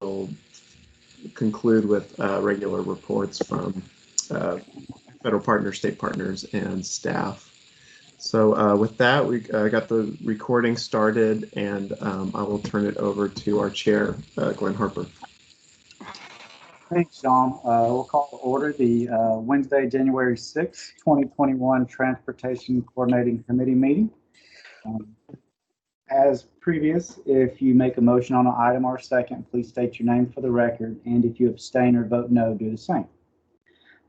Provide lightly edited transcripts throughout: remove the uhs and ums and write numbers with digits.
we'll conclude with regular reports from federal partners, state partners, and staff. So with that, we got the recording started, and I will turn it over to our chair, Glenn Harper. Thanks, Sean. We'll call to order the Wednesday, January 6, 2021 Transportation Coordinating Committee meeting. As previous, if you make a motion on an item or a second, please state your name for the record, and if you abstain or vote no, do the same.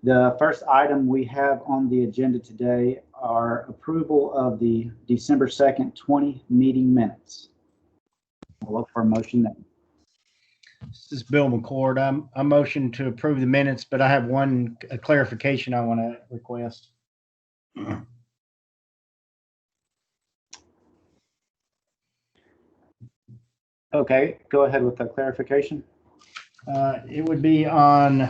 The first item we have on the agenda today are approval of the December 2nd, 20 meeting minutes. I'll look for a motion then. This is Bill McCord. I motion to approve the minutes, but I have a clarification I want to request. Okay, go ahead with the clarification. It would be on,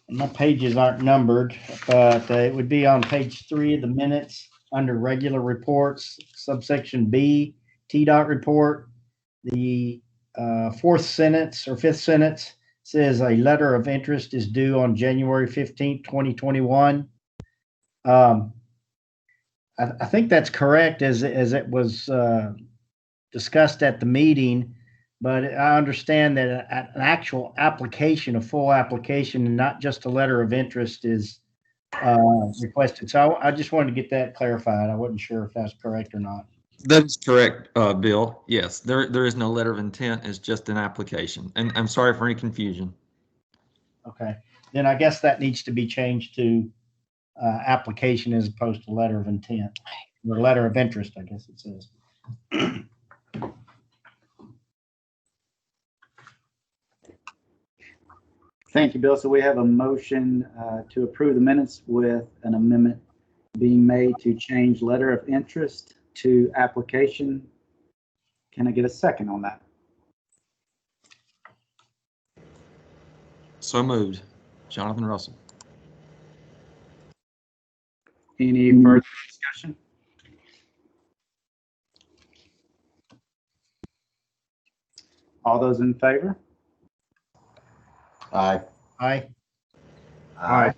my pages aren't numbered, but it would be on page 3 of the minutes under regular reports, subsection B, T-dot report. The fourth sentence or fifth sentence says a letter of interest is due on January 15th, 2021. I think that's correct as it was discussed at the meeting, but I understand that an actual application, a full application, and not just a letter of interest is requested. So I just wanted to get that clarified. I wasn't sure if that's correct or not. That's correct, Bill. Yes, there is no letter of intent. It's just an application. And I'm sorry for any confusion. Okay, then I guess that needs to be changed to application as opposed to letter of intent, or letter of interest, I guess it says. Thank you, Bill. So we have a motion to approve the minutes with an amendment being made to change letter of interest to application. Can I get a second on that? So moved. Jonathan Russell. Any further discussion? All those in favor? Aye. Aye. Aye.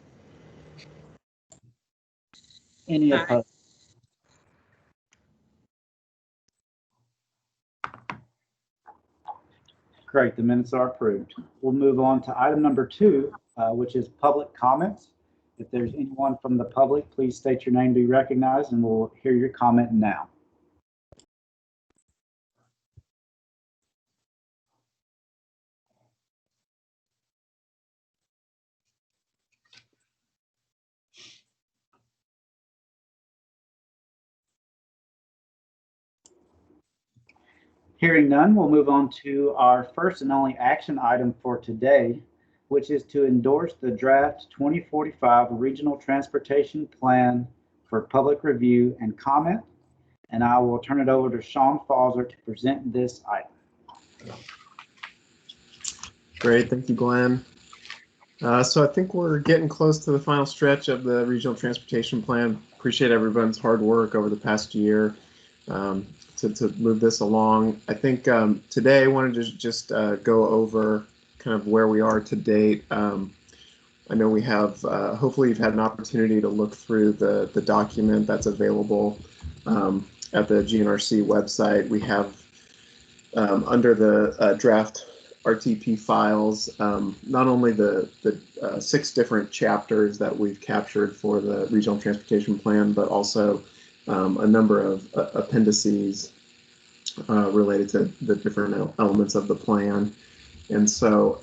Any opposed? Great, the minutes are approved. We'll move on to item number 2, which is public comments. If there's anyone from the public, please state your name to be recognized, and we'll hear your comment now. Hearing none, we'll move on to our first and only action item for today, which is to endorse the draft 2045 Regional Transportation Plan for public review and comment. And I will turn it over to Sean Falzer to present this item. Great, thank you, Glenn. So I think we're getting close to the final stretch of the Regional Transportation Plan. Appreciate everyone's hard work over the past year to move this along. I think today I wanted to just go over kind of where we are to date. I know we have, hopefully you've had an opportunity to look through the document that's available at the GNRC website. We have under the draft RTP files, not only the 6 different chapters that we've captured for the Regional Transportation Plan, but also a number of appendices related to the different elements of the plan. And so,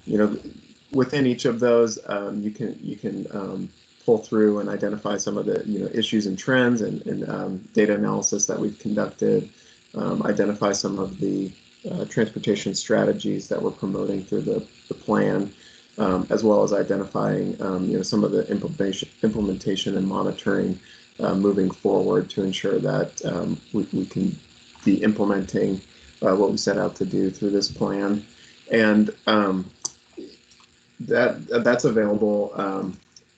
you know, within each of those, you can pull through and identify some of the issues and trends and data analysis that we've conducted, identify some of the transportation strategies that we're promoting through the plan, as well as identifying some of the implementation and monitoring moving forward to ensure that we can be implementing what we set out to do through this plan. And that's available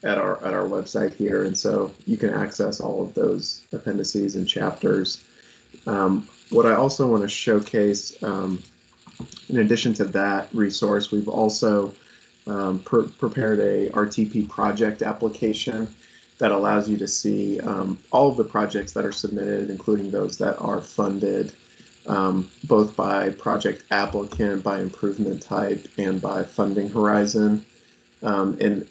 at our website here, and so you can access all of those appendices and chapters. What I also want to showcase In addition to that resource, we've also prepared a RTP project application that allows you to see all of the projects that are submitted, including those that are funded, both by project applicant, by improvement type, and by funding horizon. And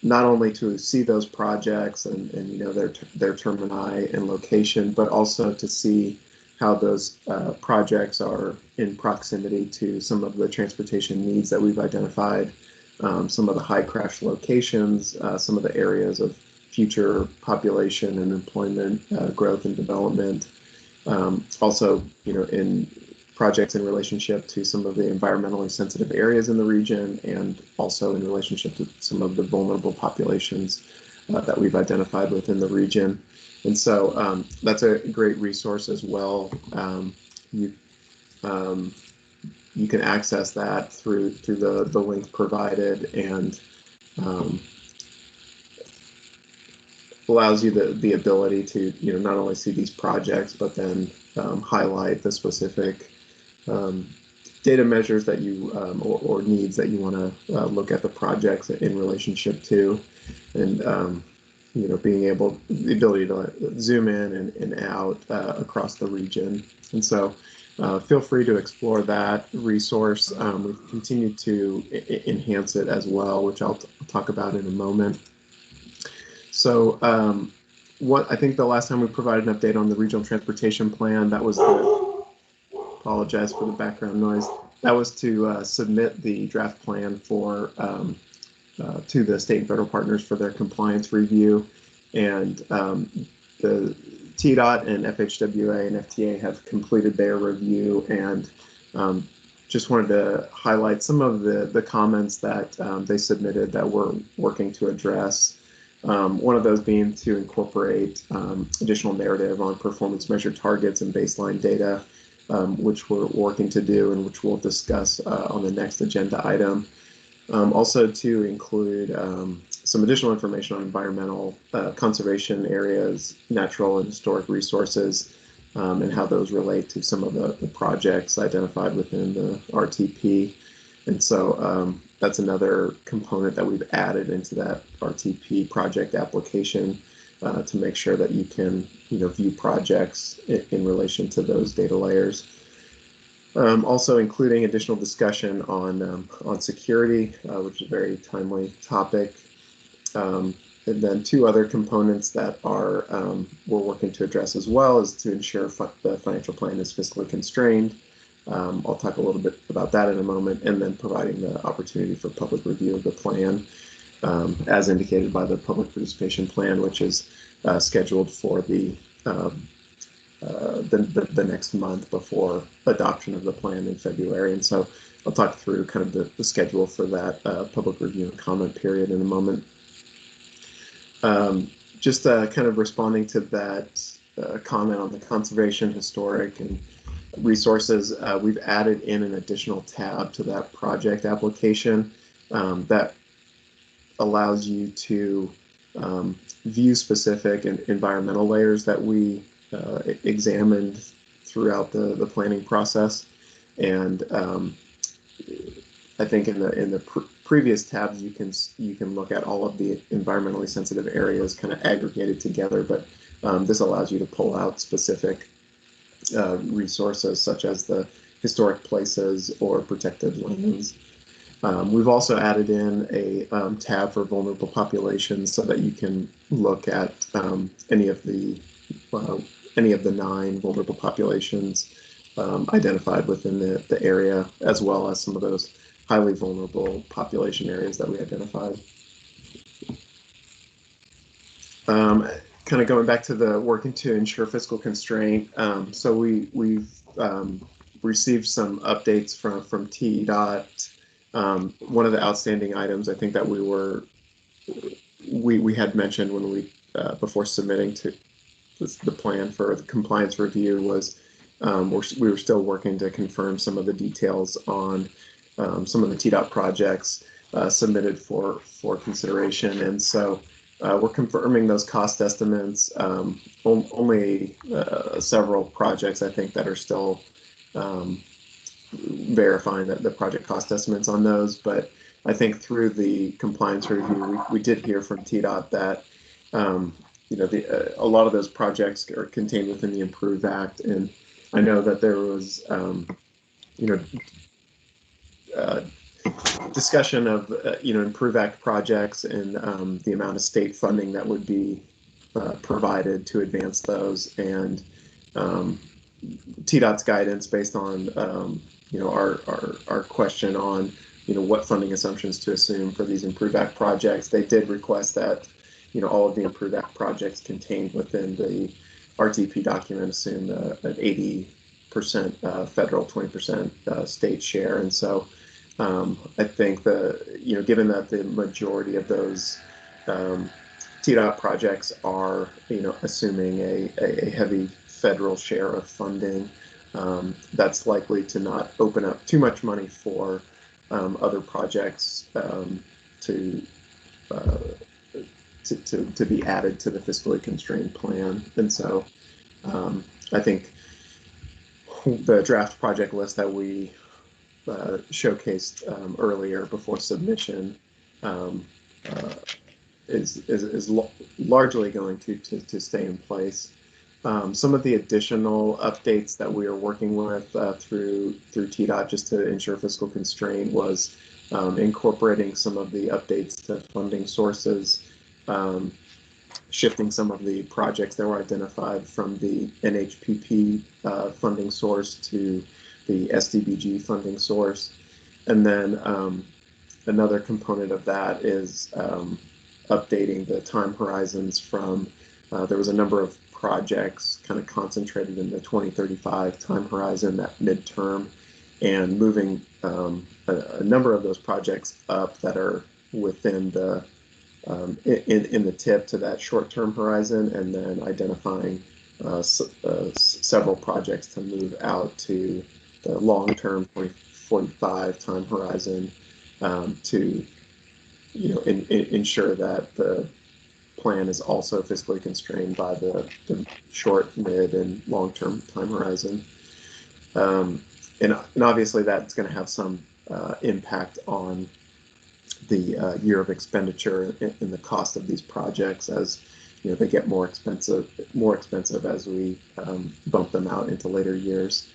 not only to see those projects and you know their termini and location, but also to see how those projects are in proximity to some of the transportation needs that we've identified, some of the high crash locations, some of the areas of future population and employment growth and development. Also, you know, in projects in relationship to some of the environmentally sensitive areas in the region, and also in relationship to some of the vulnerable populations that we've identified within the region. And so that's a great resource as well. You can access that through the link provided, and allows you the ability to, you know, not only see these projects, but then highlight the specific data measures that you or needs that you want to look at the projects in relationship to, and you know, being able, the ability to zoom in and out across the region. And so feel free to explore that resource. We've continued to enhance it as well, which I'll talk about in a moment. So what I think the last time we provided an update on the regional transportation plan, that was apologize for the background noise. That was to submit the draft plan for to the state and federal partners for their compliance review. And the TDOT and FHWA and FTA have completed their review, and just wanted to highlight some of the comments that they submitted that we're working to address. One of those being to incorporate additional narrative on performance measure targets and baseline data, which we're working to do and which we'll discuss on the next agenda item. Also to include some additional information on environmental conservation areas, natural and historic resources, and how those relate to some of the projects identified within the RTP. And so that's another component that we've added into that RTP project application to make sure that you can, you know, view projects in relation to those data layers. Also including additional discussion on security, which is a very timely topic. And then two other components that are we're working to address as well is to ensure the financial plan is fiscally constrained. I'll talk a little bit about that in a moment, and then providing the opportunity for public review of the plan, as indicated by the public participation plan, which is scheduled for the next month before adoption of the plan in February. And so I'll talk through kind of the schedule for that public review and comment period in a moment. Just kind of responding to that comment on the conservation, historic, and resources, we've added in an additional tab to that project application that allows you to view specific environmental layers that we examined throughout the planning process. And I think in the previous tabs you can look at all of the environmentally sensitive areas kind of aggregated together, but this allows you to pull out specific resources such as the historic places or protected lands. We've also added in a tab for vulnerable populations so that you can look at any of the 9 vulnerable populations identified within the area, as well as some of those highly vulnerable population areas that we identified. Kind of going back to the working to ensure fiscal constraint. So we've received some updates from TDOT. One of the outstanding items I think that we had mentioned when we before submitting to the plan for the compliance review was we were still working to confirm some of the details on some of the TDOT projects submitted for consideration. And so we're confirming those cost estimates. Only several projects I think that are still verifying that the project cost estimates on those. But I think through the compliance review, we did hear from TDOT that a lot of those projects are contained within the Improve Act, and I know that there was discussion of Improve Act projects and the amount of state funding that would be provided to advance those, and TDOT's guidance based on our question on what funding assumptions to assume for these Improve Act projects. They did request that all of the Improve Act projects contained within the RTP document assume an 80% federal, 20% state share, and so I think given that the majority of those TDOT projects are assuming a heavy federal share of funding, that's likely to not open up too much money for other projects to be added to the fiscally constrained plan. And so I think the draft project list that we showcased earlier before submission is largely going to stay in place. Some of the additional updates that we are working with through TDOT just to ensure fiscal constraint was incorporating some of the updates to funding sources, shifting some of the projects that were identified from the NHPP funding source to the SDBG funding source. And then another component of that is updating the time horizons from, there was a number of projects kind of concentrated in the 2035 time horizon, that midterm, and moving a number of those projects up that are within the in the tip to that short-term horizon, and then identifying several projects to move out to the long-term 2045 time horizon to ensure that the plan is also fiscally constrained by the short, mid, and long-term time horizon. And obviously that's going to have some impact on the year of expenditure and the cost of these projects as they get more expensive as we bump them out into later years.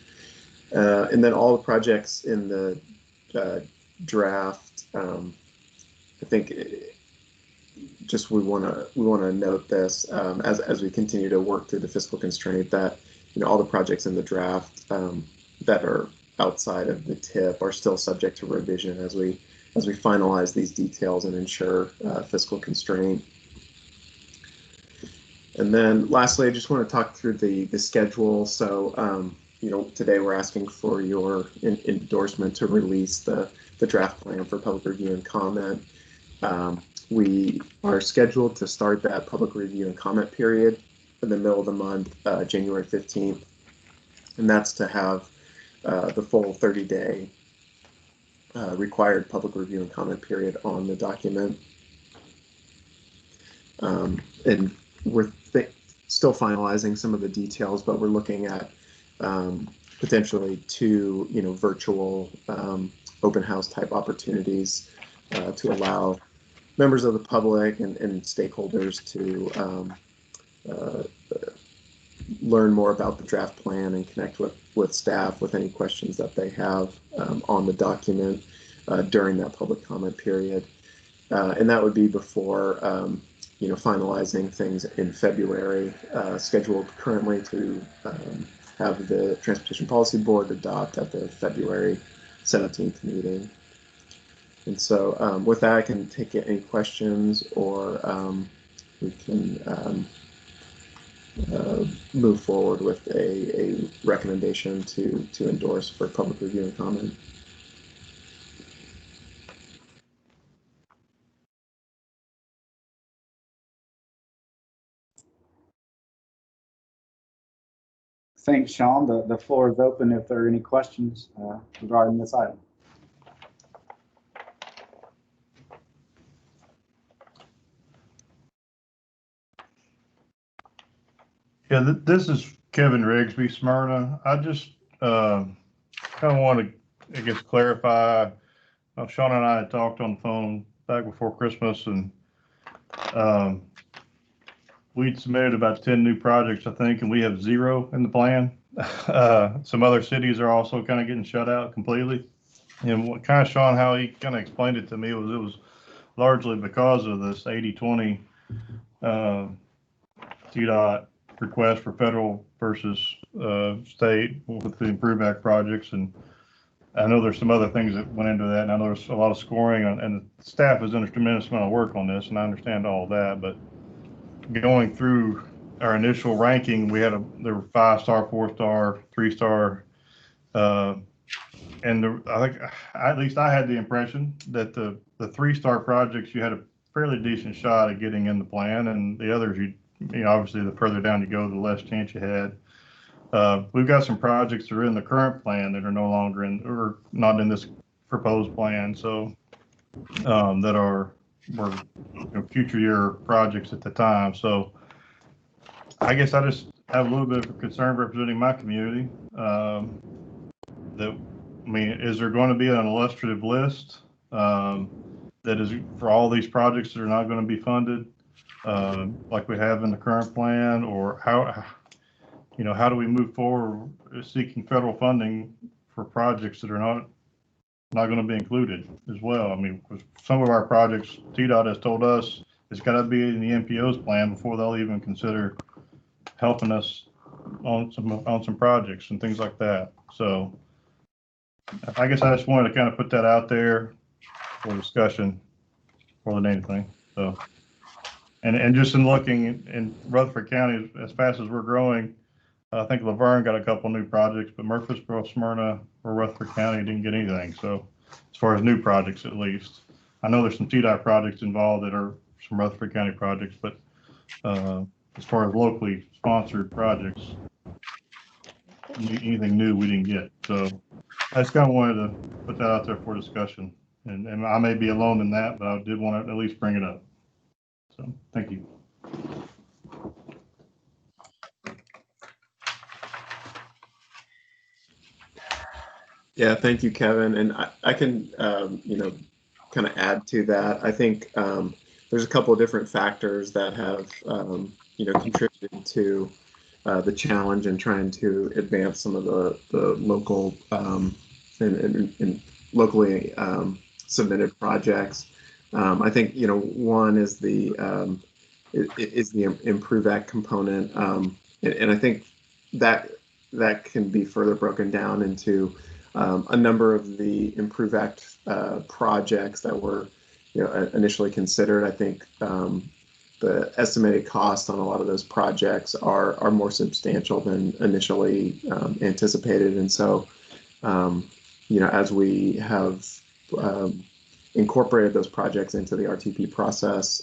And then all the projects in the draft, I think just we want to note this as we continue to work through the fiscal constraint, that all the projects in the draft that are outside of the tip are still subject to revision as we finalize these details and ensure fiscal constraint. And then lastly, I just want to talk through the schedule. So today we're asking for your endorsement to release the draft plan for public review and comment. We are scheduled to start that public review and comment period in the middle of the month, January 15th, and that's to have the full 30-day required public review and comment period on the document. And we're still finalizing some of the details, but we're looking at potentially 2 virtual open house type opportunities to allow members of the public and stakeholders to learn more about the draft plan and connect with staff with any questions that they have on the document during that public comment period. And that would be before finalizing things in February, scheduled currently to have the Transportation Policy Board adopt at the February 17th meeting. And so with that, I can take any questions, or we can move forward with a recommendation to endorse for public review and comment. Thanks, Sean. The floor is open if there are any questions regarding this item. Yeah, this is Kevin Rigsby, Smyrna. I just kind of want to I guess, clarify. Sean and I had talked on the phone back before Christmas, and we'd submitted about 10 new projects, I think, and we have 0 in the plan. Some other cities are also kind of getting shut out completely. And what kind of Sean, how he kind of explained it to me was it was largely because of this 80-20 TDOT request for federal versus state with the Improve Act projects. And I know there's some other things that went into that, and I know there's a lot of scoring, and the staff has done a tremendous amount of work on this, and I understand all of that. But going through our initial ranking, there were 5-star, 4-star, 3-star, and I think at least I had the impression that the 3-star projects you had a fairly decent shot at getting in the plan, and the others you know, obviously the further down you go, the less chance you had. We've got some projects that are in the current plan that are no longer or not in this proposed plan, so that were you know, future year projects at the time. So I guess I just have a little bit of a concern representing my community. Is there going to be an illustrative list that is for all these projects that are not going to be funded, like we have in the current plan, or how do we move forward seeking federal funding for projects that are not going to be included as well? I mean, some of our projects, TDOT has told us it's got to be in the MPO's plan before they'll even consider helping us on some projects and things like that. So I guess I just wanted to kind of put that out there for discussion more than anything. So, and just in looking in Rutherford County, as fast as we're growing, I think Laverne got a couple new projects, but Murfreesboro, Smyrna, or Rutherford County didn't get anything. So as far as new projects, at least, I know there's some TDOT projects involved that are some Rutherford County projects, but as far as locally sponsored projects, anything new we didn't get. So I just kind of wanted to put that out there for discussion. And I may be alone in that, but I did want to at least bring it up. So thank you. Yeah, thank you, Kevin. And I can, kind of add to that. I think there's a couple of different factors that have, contributed to the challenge in trying to advance some of the local and locally submitted projects. I think, one is the Improve Act component, and I think that can be further broken down into a number of the Improve Act projects that were, initially considered. I think the estimated cost on a lot of those projects are more substantial than initially anticipated, and so, as we have incorporated those projects into the RTP process,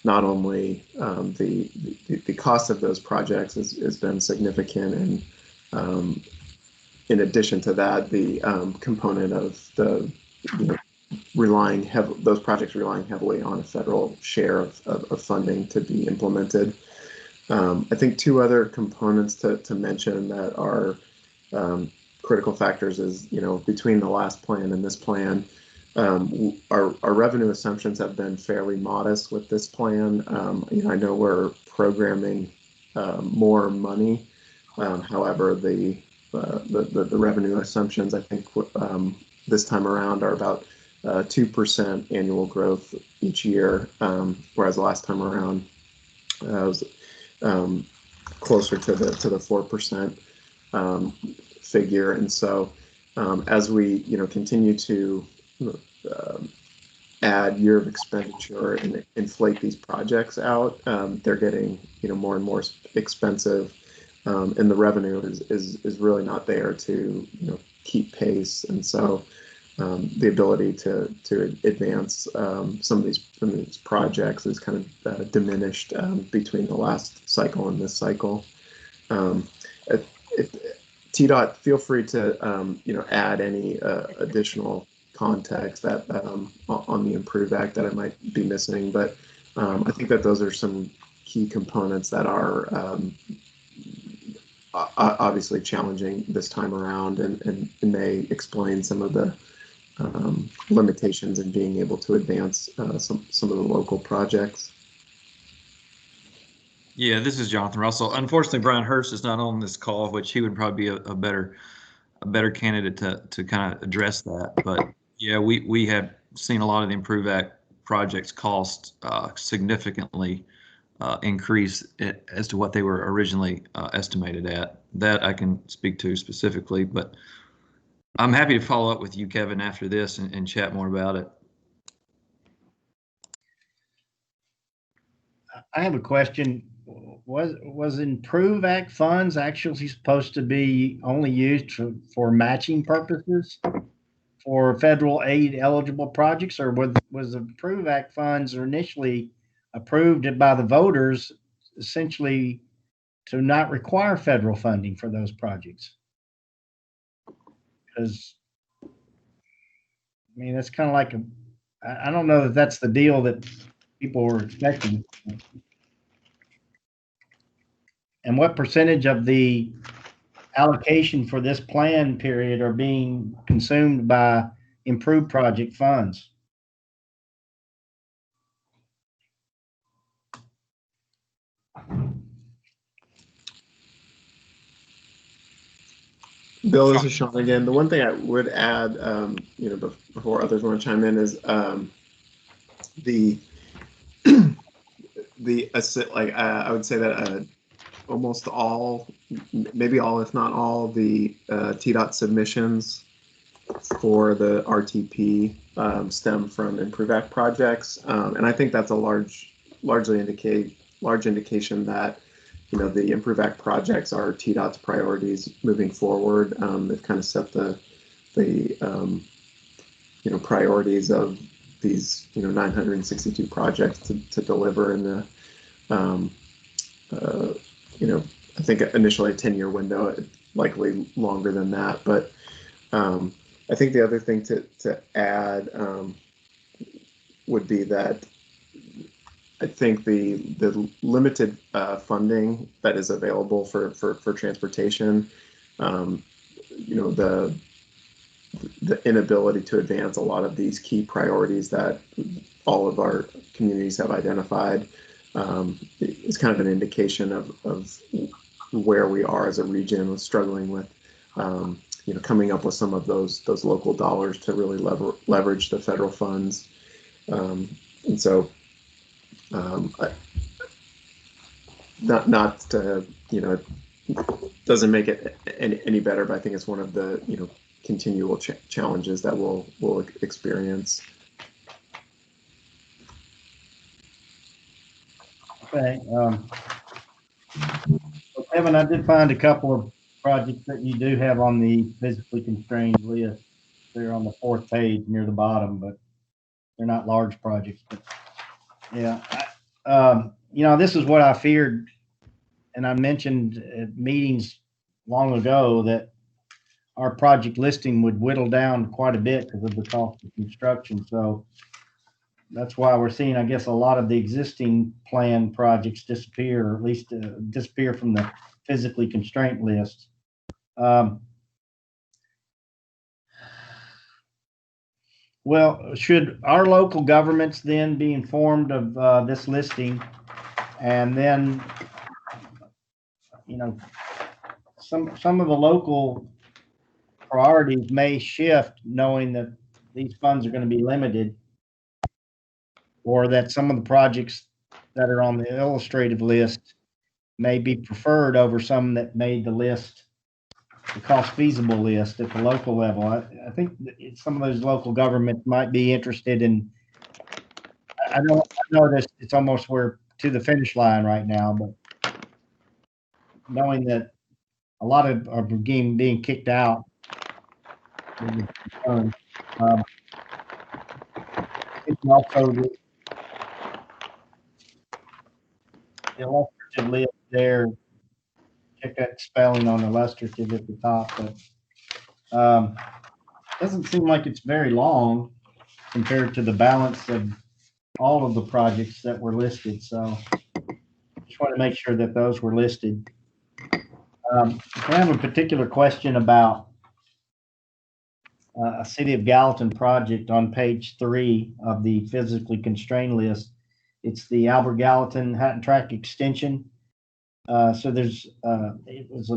not only the cost of those projects has been significant, and in addition to that, the component of the those projects relying heavily on a federal share of funding to be implemented. I think two other components to mention that are critical factors is, between the last plan and this plan, our revenue assumptions have been fairly modest with this plan. I know we're programming more money. However, the revenue assumptions, I think, this time around are about 2% annual growth each year, whereas the last time around was closer to the 4% figure. And so, as we continue to add year of expenditure and inflate these projects out, they're getting more and more expensive. And the revenue is really not there to keep pace, and so the ability to advance some of these projects is kind of diminished between the last cycle and this cycle. If TDOT, feel free to add any additional context that on the Improve Act that I might be missing, but I think that those are some key components that are obviously challenging this time around, and may explain some of the limitations in being able to advance some of the local projects. Yeah, this is Jonathan Russell. Unfortunately, Brian Hurst is not on this call, which he would probably be a better candidate to kind of address that. But yeah, we have seen a lot of the Improve Act projects cost significantly increase as to what they were originally estimated at. That I can speak to specifically, but I'm happy to follow up with you, Kevin, after this and chat more about it. I have a question. Was Improve Act funds actually supposed to be only used for matching purposes for federal aid eligible projects, or was the Improve Act funds initially approved by the voters essentially to not require federal funding for those projects? Because I mean, that's kind of like I don't know that that's the deal that people were expecting. And what percentage of the allocation for this plan period are being consumed by improved project funds? Bill, this is Sean again. The one thing I would add, before others want to chime in, is the I would say that almost all, maybe all, if not all, the TDOT submissions for the RTP stem from Improve Act projects, and I think that's a large indication that the Improve Act projects are TDOT's priorities moving forward. They've kind of set the priorities of these 962 projects to deliver in the I think initially a 10-year window, likely longer than that. But I think the other thing to add would be that I think the limited funding that is available for transportation, the inability to advance a lot of these key priorities that all of our communities have identified is kind of an indication of where we are as a region, struggling with coming up with some of those local dollars to really leverage the federal funds, and so not to doesn't make it any better, but I think it's one of the continual challenges that we'll experience. Okay. So Kevin, I did find a couple of projects that you do have on the physically constrained list. They're on the 4th page near the bottom, but they're not large projects. But yeah, this is what I feared, and I mentioned at meetings long ago that our project listing would whittle down quite a bit because of the cost of construction. So that's why we're seeing, I guess, a lot of the existing planned projects disappear, or at least disappear from the physically constrained list. Well, should our local governments then be informed of this listing, and then, some of the local priorities may shift, knowing that these funds are going to be limited, or that some of the projects that are on the illustrative list may be preferred over some that made the list, the cost feasible list at the local level. I think some of those local governments might be interested in, I know this, it's almost we're to the finish line right now, but knowing that a lot of are being kicked out, it's also the illustrative list there. Check that spelling on illustrative at the top, but doesn't seem like it's very long compared to the balance of all of the projects that were listed. So just want to make sure that those were listed. I have a particular question about a City of Gallatin project on page 3 of the physically constrained list. It's the Albert Gallatin Hatton Track extension. So there's it was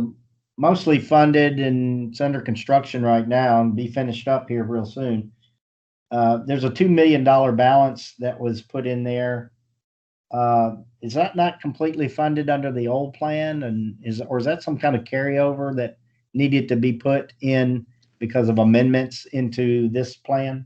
mostly funded and it's under construction right now and be finished up here real soon. There's a $2 million balance that was put in there. Is that not completely funded under the old plan, and is that some kind of carryover that needed to be put in because of amendments into this plan?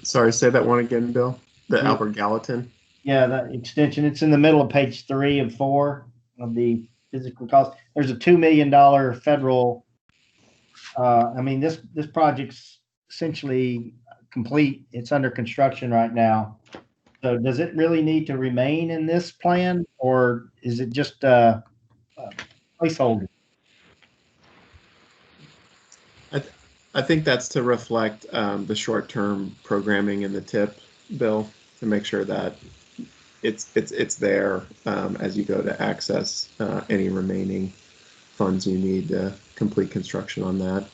Sorry, say that one again, Bill. The Yeah. Albert Gallatin. Yeah, that extension. It's in the middle of page 3 and 4 of the physical cost. There's a $2 million federal. I mean, this project's essentially complete. It's under construction right now. So does it really need to remain in this plan, or is it just a placeholder? I think that's to reflect the short-term programming in the tip, Bill, to make sure that it's there as you go to access any remaining funds you need to complete construction on that.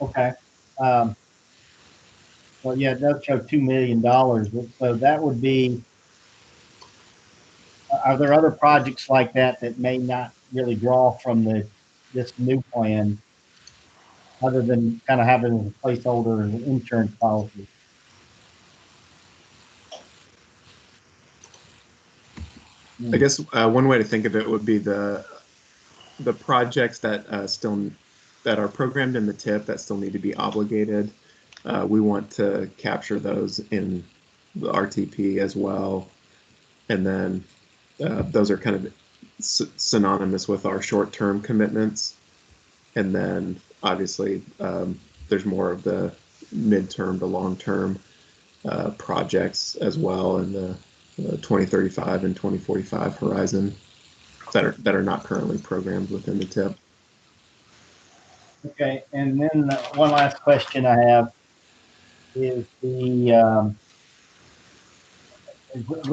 Okay. Well, yeah, it does show $2 million. So that would be, are there other projects like that that may not really draw from this new plan other than kind of having a placeholder and insurance policy? I guess one way to think of it would be the projects that that are programmed in the tip that still need to be obligated. We want to capture those in the RTP as well, and then those are kind of synonymous with our short-term commitments. And then obviously there's more of the midterm to long-term projects as well in the 2035 and 2045 horizon that are not currently programmed within the tip. Okay, and then one last question I have is with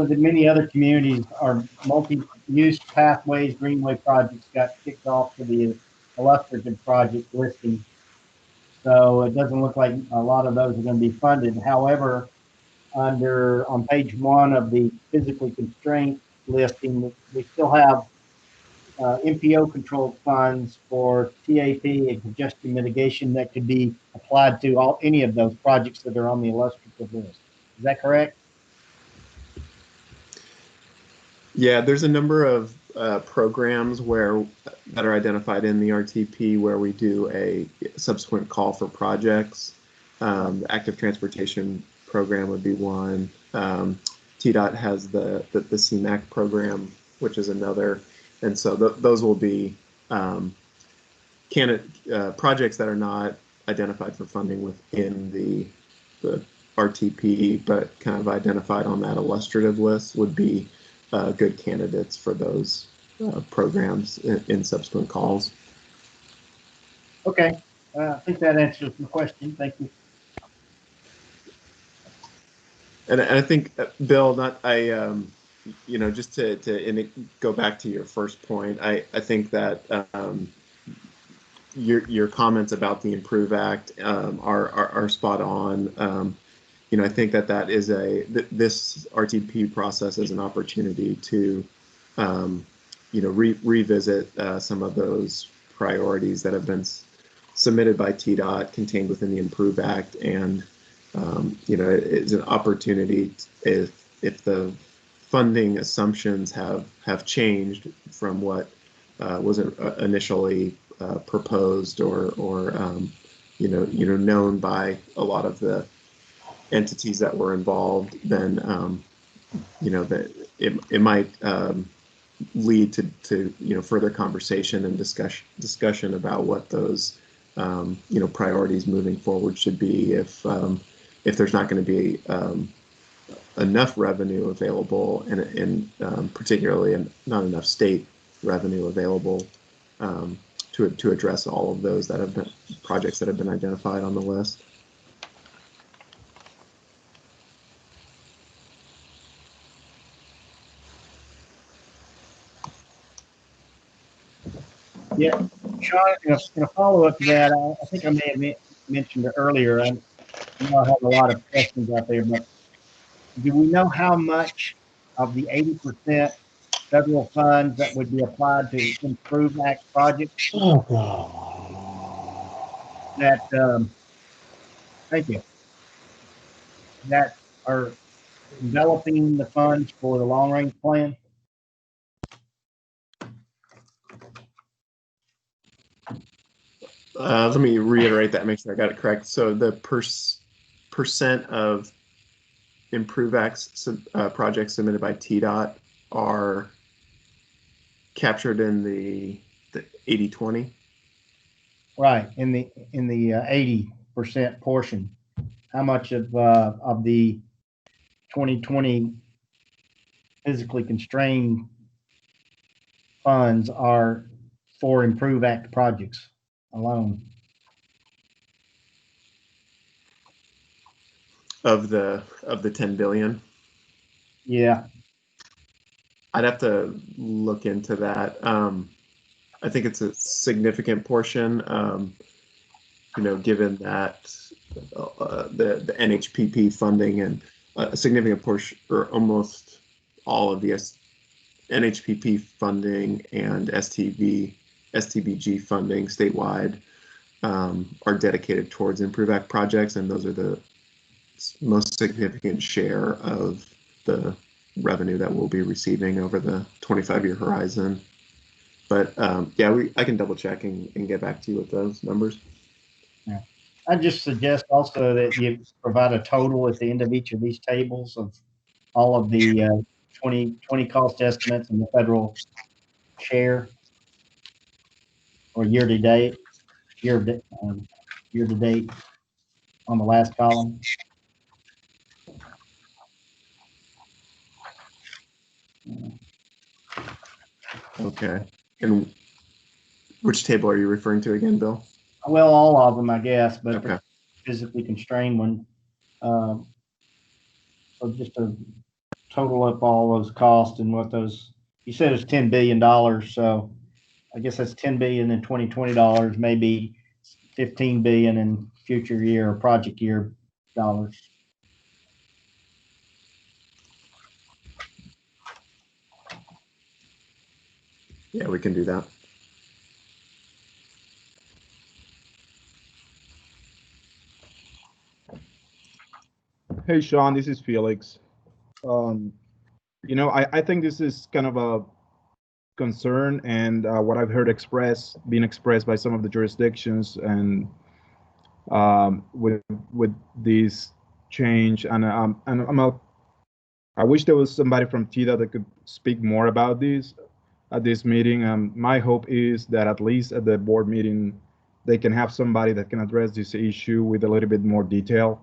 the many other communities, our multi-use pathways, greenway projects got kicked off to the illustrative project listing. So it doesn't look like a lot of those are going to be funded. However, on page 1 of the physically constrained listing, we still have MPO controlled funds for TAP and congestion mitigation that could be applied to any of those projects that are on the illustrative list. Is that correct? Yeah, there's a number of programs that are identified in the RTP where we do a subsequent call for projects. The active transportation program would be one. TDOT has the CMAC program, which is another. And so those will be projects that are not identified for funding within the RTP, but kind of identified on that illustrative list would be good candidates for those programs in subsequent calls. Okay, I think that answers the question. Thank you. And I think, Bill, just to go back to your first point, I think that your comments about the Improve Act are spot on. I think that is this RTP process is an opportunity to, revisit some of those priorities that have been submitted by TDOT, contained within the Improve Act, and it's an opportunity if the funding assumptions have changed from what was initially proposed or known by a lot of the entities that were involved, then that it might lead to further conversation and discussion about what those priorities moving forward should be if there's not going to be enough revenue available and particularly not enough state revenue available to address all of those projects that have been identified on the list. Yeah, Sean, in a follow-up to that, I think I may have mentioned it earlier. I know I have a lot of questions out there, but do we know how much of the 80% federal funds that would be applied to improve Act projects that, thank you, that are developing the funds for the long-range plan? Let me reiterate that, make sure I got it correct. So the percent of Improve Acts projects submitted by TDOT are captured in the 80-20. Right, in the 80% portion. How much of the 2020 physically constrained funds are for Improve Act projects alone? Of the 10 billion. Yeah, I'd have to look into that. I think it's a significant portion, given that the NHPP funding and a significant portion, or almost all of the NHPP funding and STBG funding statewide are dedicated towards Improve Act projects, and those are the most significant share of the revenue that we'll be receiving over the 25-year horizon. But yeah, I can double check and get back to you with those numbers. yeah. I just suggest also that you provide a total at the end of each of these tables of all of the 2020 cost estimates and the federal share, or year to date on the last column. Okay. And which table are you referring to again, Bill? Well, all of them, I guess, but Okay. the physically constrained one. So just to total up all those costs and what those, you said it's $10 billion. So I guess that's 10 billion in 2020 dollars, maybe 15 billion in future year or project year dollars. Yeah, we can do that. Hey, Sean, this is Felix. I think this is kind of a concern, and what I've heard being expressed by some of the jurisdictions, and with this change, and I wish there was somebody from TIDA that could speak more about this at this meeting. My hope is that at least at the board meeting, they can have somebody that can address this issue with a little bit more detail.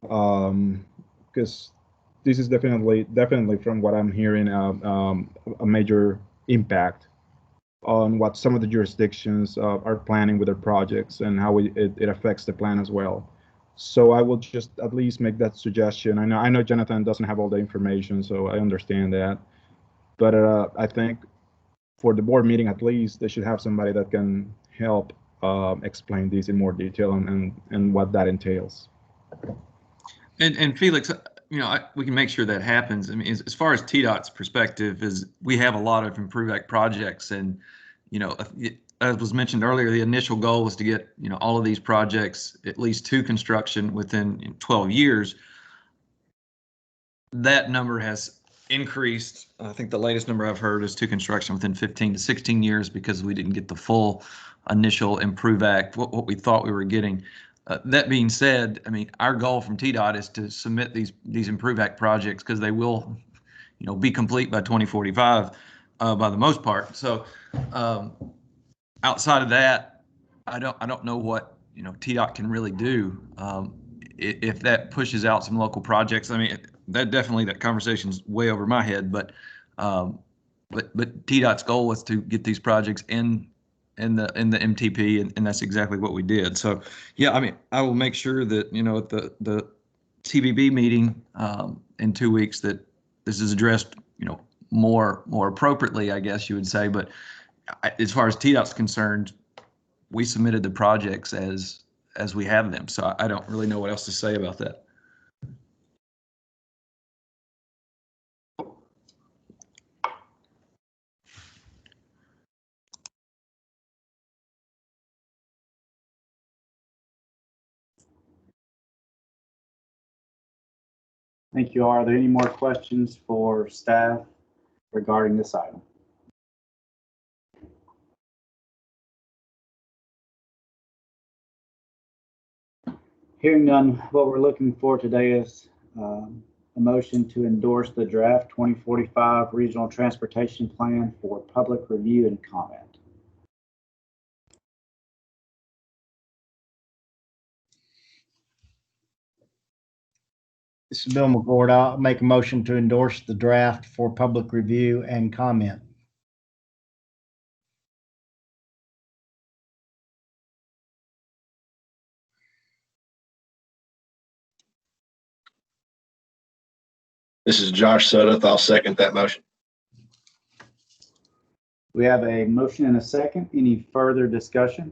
Because this is definitely from what I'm hearing, a major impact on what some of the jurisdictions are planning with their projects and how it affects the plan as well. So I will just at least make that suggestion. I know Jonathan doesn't have all the information, so I understand that. But I think for the board meeting, at least, they should have somebody that can help explain this in more detail and what that entails. And Felix, we can make sure that happens. I mean, as far as TDOT's perspective, is we have a lot of Improve Act projects, and as was mentioned earlier, the initial goal was to get all of these projects at least to construction within 12 years. That number has increased. I think the latest number I've heard is to construction within 15 to 16 years because we didn't get the full initial Improve Act, what we thought we were getting. That being said, I mean, our goal from TDOT is to submit these Improve Act projects because they will, be complete by 2045 by the most part. So outside of that, I don't know what TDOT can really do. If that pushes out some local projects, I mean, that conversation's way over my head. But TDOT's goal was to get these projects in the MTP, and that's exactly what we did. So yeah, I mean, I will make sure that at the TBB meeting in 2 weeks that this is addressed more appropriately, I guess you would say. But as far as TDOT's concerned, we submitted the projects as we have them. So I don't really know what else to say about that. Thank you. Are there any more questions for staff regarding this item? Hearing none, what we're looking for today is a motion to endorse the draft 2045 Regional Transportation Plan for public review and comment. This is Bill McCord. I'll make a motion to endorse the draft for public review and comment. This is Josh Sudduth. I'll second that motion. We have a motion and a second. Any further discussion?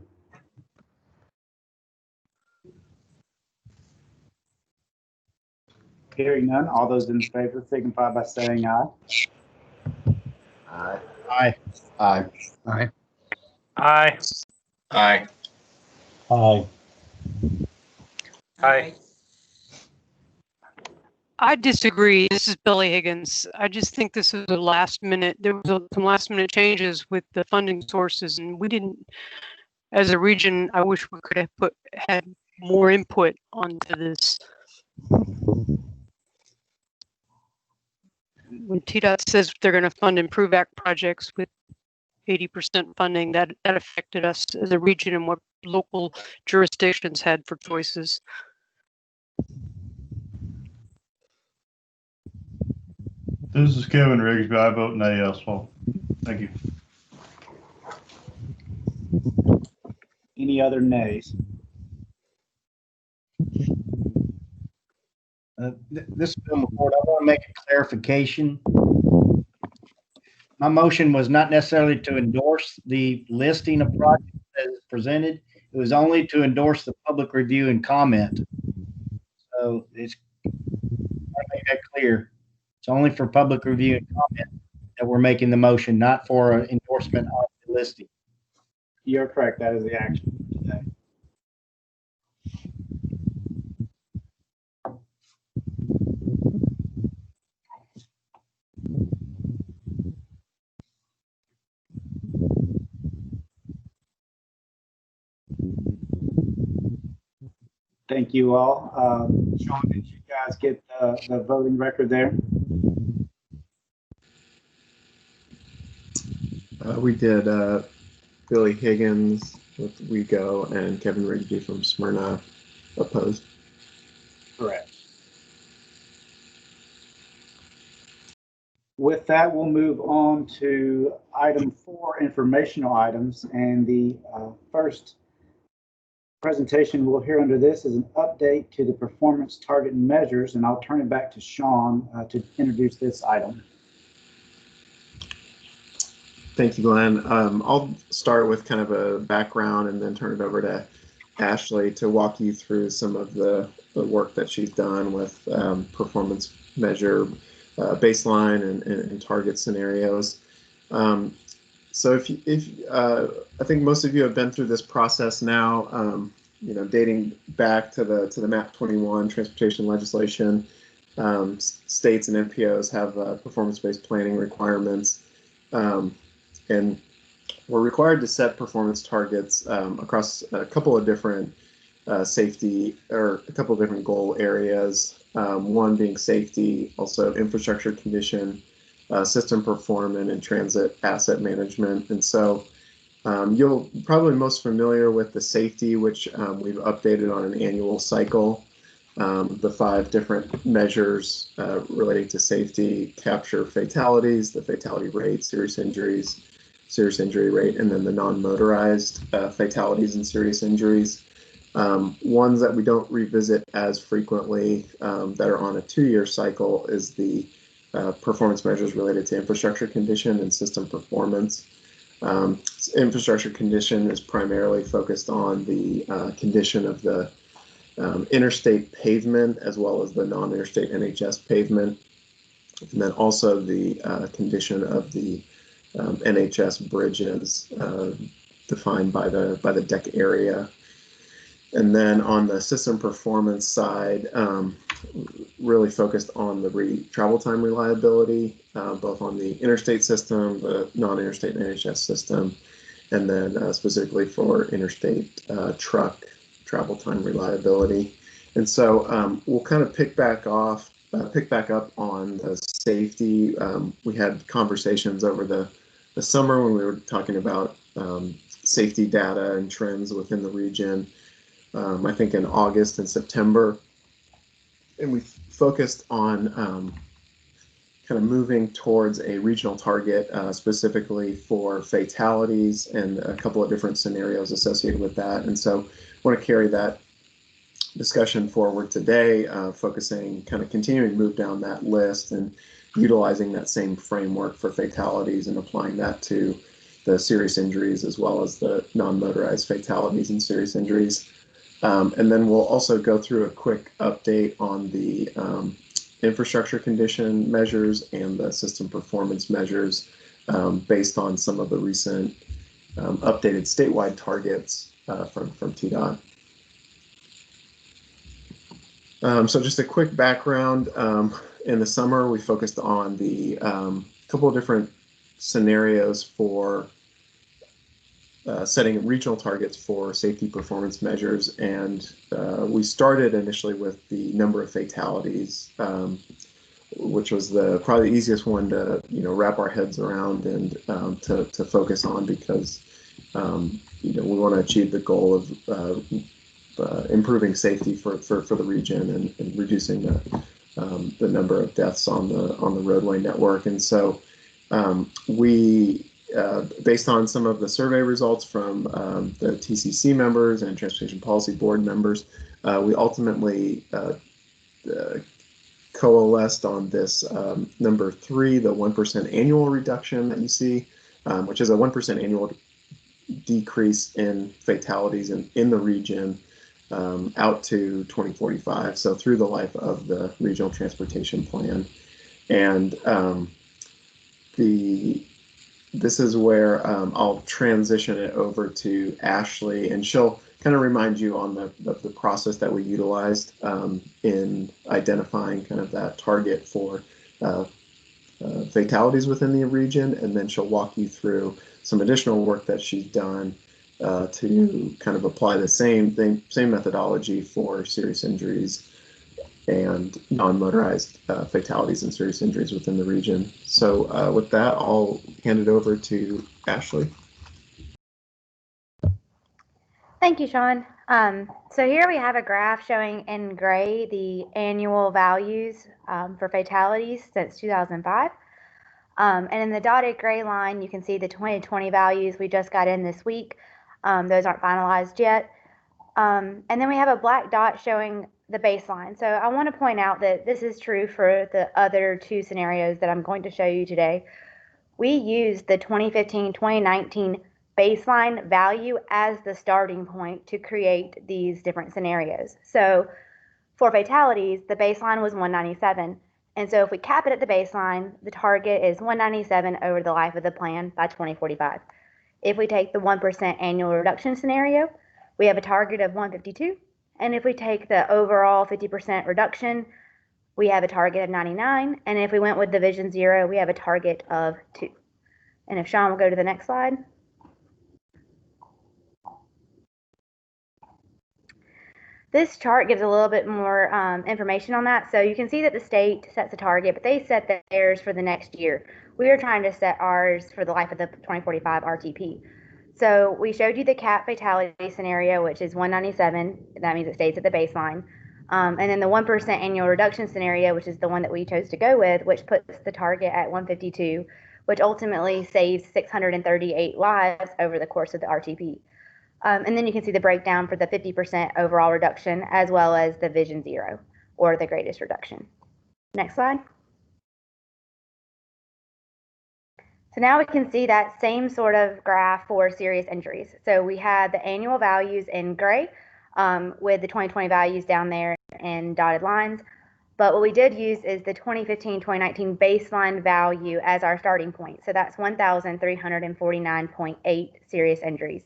Hearing none, all those in favor signify by saying aye. Aye. Aye. Aye. Aye. Aye. Aye. Aye. I disagree. This is Billy Higgins. I just think this is a last minute. There was some last minute changes with the funding sources, and we didn't, as a region, I wish we could have had more input onto this. When TDOT says they're going to fund Improve Act projects with 80% funding, that affected us as a region and what local jurisdictions had for choices. This is Kevin Rigsby. I vote nay also. Thank you. Any other nays? This is Bill McCord. I want to make a clarification. My motion was not necessarily to endorse the listing of projects as presented. It was only to endorse the public review and comment. So it's, I make that clear. It's only for public review and comment that we're making the motion, not for an endorsement of the listing. You're correct. That is the action today. Thank you all. Sean, did you guys get the voting record there? We did Billy Higgins with WeGo and Kevin Rigsby from Smyrna opposed. Correct. With that, we'll move on to item 4, informational items. And the first presentation we'll hear under this is an update to the performance target measures. And I'll turn it back to Sean to introduce this item. Thank you, Glenn. I'll start with kind of a background and then turn it over to Ashley to walk you through some of the work that she's done with performance measure baseline and target scenarios. So I think most of you have been through this process now, dating back to the MAP 21 transportation legislation. States and MPOs have performance-based planning requirements. And we're required to set performance targets across a couple of different safety or a couple of different goal areas. One being safety, also infrastructure condition, system performance, and transit asset management. And so you'll probably most familiar with the safety, which we've updated on an annual cycle. The 5 different measures relating to safety capture fatalities, the fatality rate, serious injury rate, and then the non-motorized fatalities and serious injuries. Ones that we don't revisit as frequently that are on a 2-year cycle is the performance measures related to infrastructure condition and system performance. Infrastructure condition is primarily focused on the condition of the interstate pavement as well as the non-interstate NHS pavement, and then also the condition of the NHS bridges defined by the deck area. And then on the system performance side, really focused on the travel time reliability, both on the interstate system, the non-interstate NHS system, and then specifically for interstate truck travel time reliability. And so we'll kind of pick back up on the safety. We had conversations over the summer when we were talking about safety data and trends within the region. I think in August and September, and we focused on kind of moving towards a regional target specifically for fatalities and a couple of different scenarios associated with that. And so I want to carry that discussion forward today, focusing, kind of continuing to move down that list and utilizing that same framework for fatalities and applying that to the serious injuries as well as the non-motorized fatalities and serious injuries. And then we'll also go through a quick update on the infrastructure condition measures and the system performance measures based on some of the recent updated statewide targets from TDOT. So just a quick background. In the summer, we focused on the couple of different scenarios for setting regional targets for safety performance measures, and we started initially with the number of fatalities, which was probably the easiest one to wrap our heads around and to focus on, because we want to achieve the goal of improving safety for the region and reducing the number of deaths on the roadway network. And so we based on some of the survey results from the TCC members and Transportation Policy Board members, we ultimately coalesced on this number 3, the 1% annual reduction that you see, which is a 1% annual decrease in fatalities in the region out to 2045, so through the life of the Regional Transportation Plan. And this is where I'll transition it over to Ashley, and she'll kind of remind you on the process that we utilized in identifying kind of that target for fatalities within the region, and then she'll walk you through some additional work that she's done to kind of apply the same methodology for serious injuries and non-motorized fatalities and serious injuries within the region. So with that, I'll hand it over to Ashley. Thank you, Sean. So here we have a graph showing in gray the annual values for fatalities since 2005. And in the dotted gray line, you can see the 2020 values we just got in this week. Those aren't finalized yet. And then we have a black dot showing the baseline. So I want to point out that this is true for the other 2 scenarios that I'm going to show you today. We used the 2015-2019 baseline value as the starting point to create these different scenarios. So for fatalities, the baseline was 197. And so if we cap it at the baseline, the target is 197 over the life of the plan by 2045. If we take the 1% annual reduction scenario, we have a target of 152. And if we take the overall 50% reduction, we have a target of 99. And if we went with Division 0, we have a target of 2. And if Sean will go to the next slide. This chart gives a little bit more information on that. So you can see that the state sets a target, but they set theirs for the next year. We are trying to set ours for the life of the 2045 RTP. So we showed you the cap fatality scenario, which is 197. That means it stays at the baseline. And then the 1% annual reduction scenario, which is the one that we chose to go with, which puts the target at 152, which ultimately saves 638 lives over the course of the RTP. And then you can see the breakdown for the 50% overall reduction, as well as the Vision 0, or the greatest reduction. Next slide. So now we can see that same sort of graph for serious injuries. So we had the annual values in gray with the 2020 values down there in dotted lines. But what we did use is the 2015-2019 baseline value as our starting point. So that's 1,349.8 serious injuries.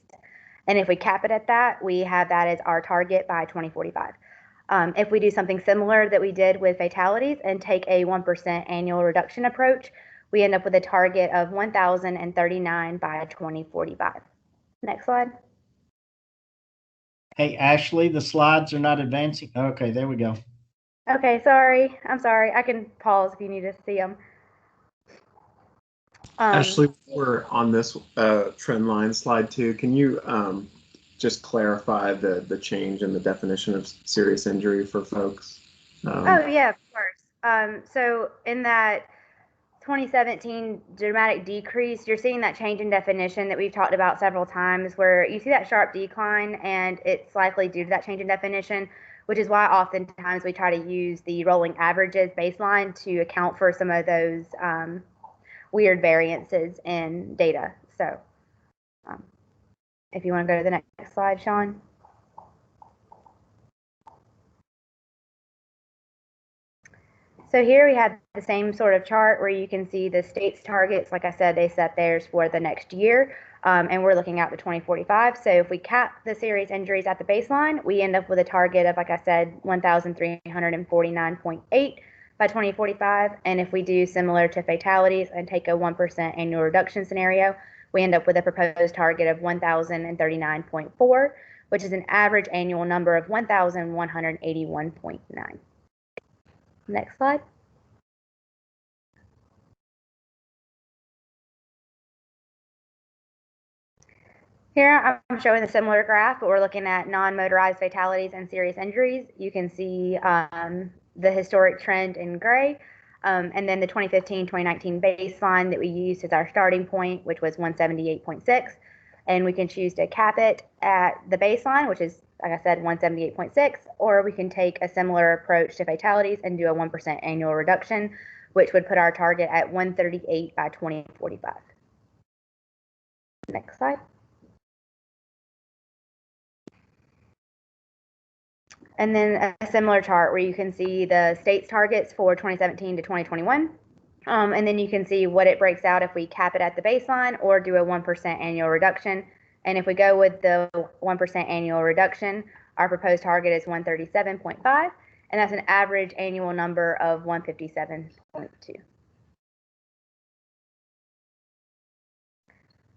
And if we cap it at that, we have that as our target by 2045. If we do something similar that we did with fatalities and take a 1% annual reduction approach, we end up with a target of 1,039 by 2045. Next slide. Hey, Ashley, the slides are not advancing. Okay, there we go. Okay, sorry. I'm sorry. I can pause if you need to see them. Ashley, we're on this trend line slide 2. Can you just clarify the change in the definition of serious injury for folks? Oh, yeah, of course. So in that 2017 dramatic decrease, you're seeing that change in definition that we've talked about several times, where you see that sharp decline, and it's likely due to that change in definition, which is why oftentimes we try to use the rolling averages baseline to account for some of those weird variances in data. So if you want to go to the next slide, Sean. So here we have the same sort of chart where you can see the state's targets. Like I said, they set theirs for the next year, and we're looking at the 2045. So if we cap the serious injuries at the baseline, we end up with a target of, like I said, 1,349.8 by 2045. And if we do similar to fatalities and take a 1% annual reduction scenario, we end up with a proposed target of 1,039.4, which is an average annual number of 1,181.9. Next slide. Here I'm showing a similar graph, but we're looking at non-motorized fatalities and serious injuries. You can see the historic trend in gray, and then the 2015-2019 baseline that we used as our starting point, which was 178.6. And we can choose to cap it at the baseline, which is, like I said, 178.6, or we can take a similar approach to fatalities and do a 1% annual reduction, which would put our target at 138 by 2045. Next slide. And then a similar chart where you can see the state's targets for 2017 to 2021. And then you can see what it breaks out if we cap it at the baseline or do a 1% annual reduction. And if we go with the 1% annual reduction, our proposed target is 137.5, and that's an average annual number of 157.2.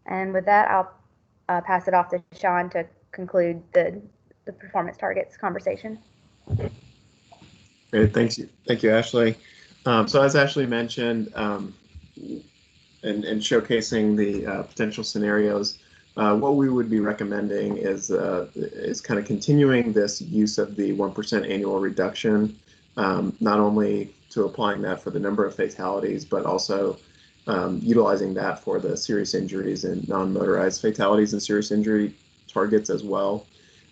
And with that, I'll pass it off to Sean to conclude the performance targets conversation. Great, thank you, Ashley. So as Ashley mentioned, and showcasing the potential scenarios, what we would be recommending is kind of continuing this use of the 1% annual reduction, not only to applying that for the number of fatalities, but also utilizing that for the serious injuries and non-motorized fatalities and serious injury targets as well.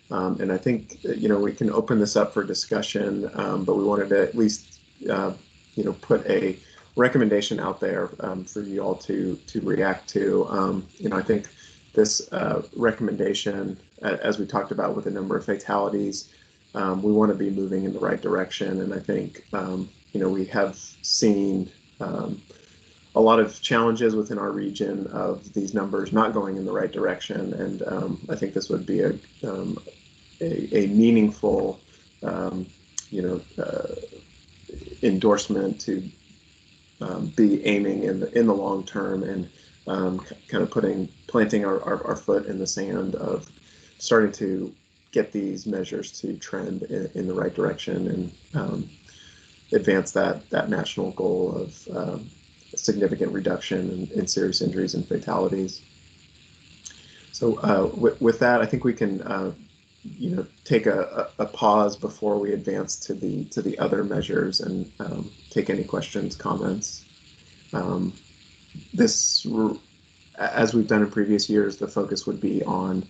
And I think we can open this up for discussion, but we wanted to at least put a recommendation out there for you all to react to. I think this recommendation, as we talked about with a number of fatalities, we want to be moving in the right direction. And I think, we have seen a lot of challenges within our region of these numbers not going in the right direction. And I think this would be a meaningful, endorsement to be aiming in the long term and kind of planting our foot in the sand of starting to get these measures to trend in the right direction and advance that national goal of significant reduction in serious injuries and fatalities. So with that, I think we can take a pause before we advance to the other measures and take any questions, comments. This, as we've done in previous years, the focus would be on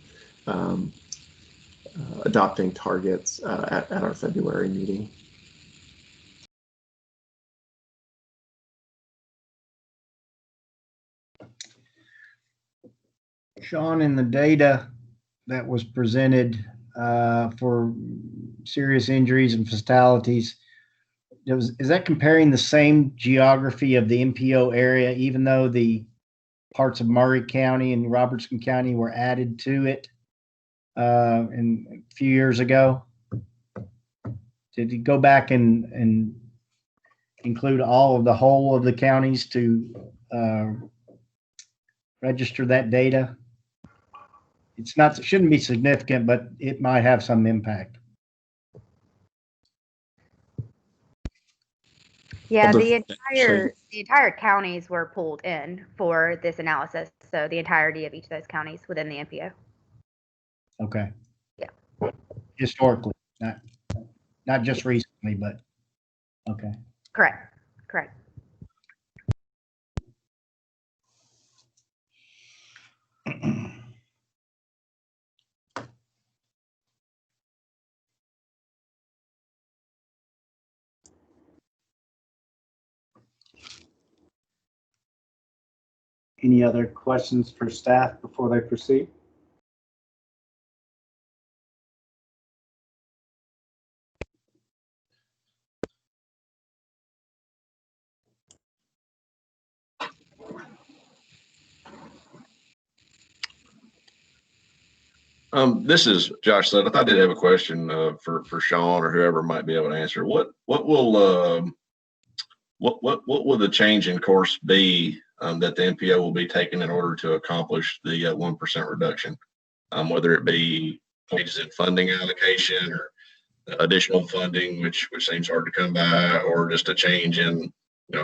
adopting targets at our February meeting. Sean, in the data that was presented for serious injuries and fatalities, is that comparing the same geography of the MPO area, even though the parts of Murray County and Robertson County were added to it a few years ago? Did you go back and include all of the whole of the counties to register that data? It shouldn't be significant, but it might have some impact. Yeah, the entire counties were pulled in for this analysis. So the entirety of each of those counties within the MPO. Okay. Yeah. Historically, not just recently, but okay. Correct. Any other questions for staff before they proceed? This is Josh Sudduth. I did have a question for Sean or whoever might be able to answer. What will the change in course be that the MPO will be taking in order to accomplish the 1% reduction? Whether it be changes in funding allocation or additional funding, which seems hard to come by, or just a change in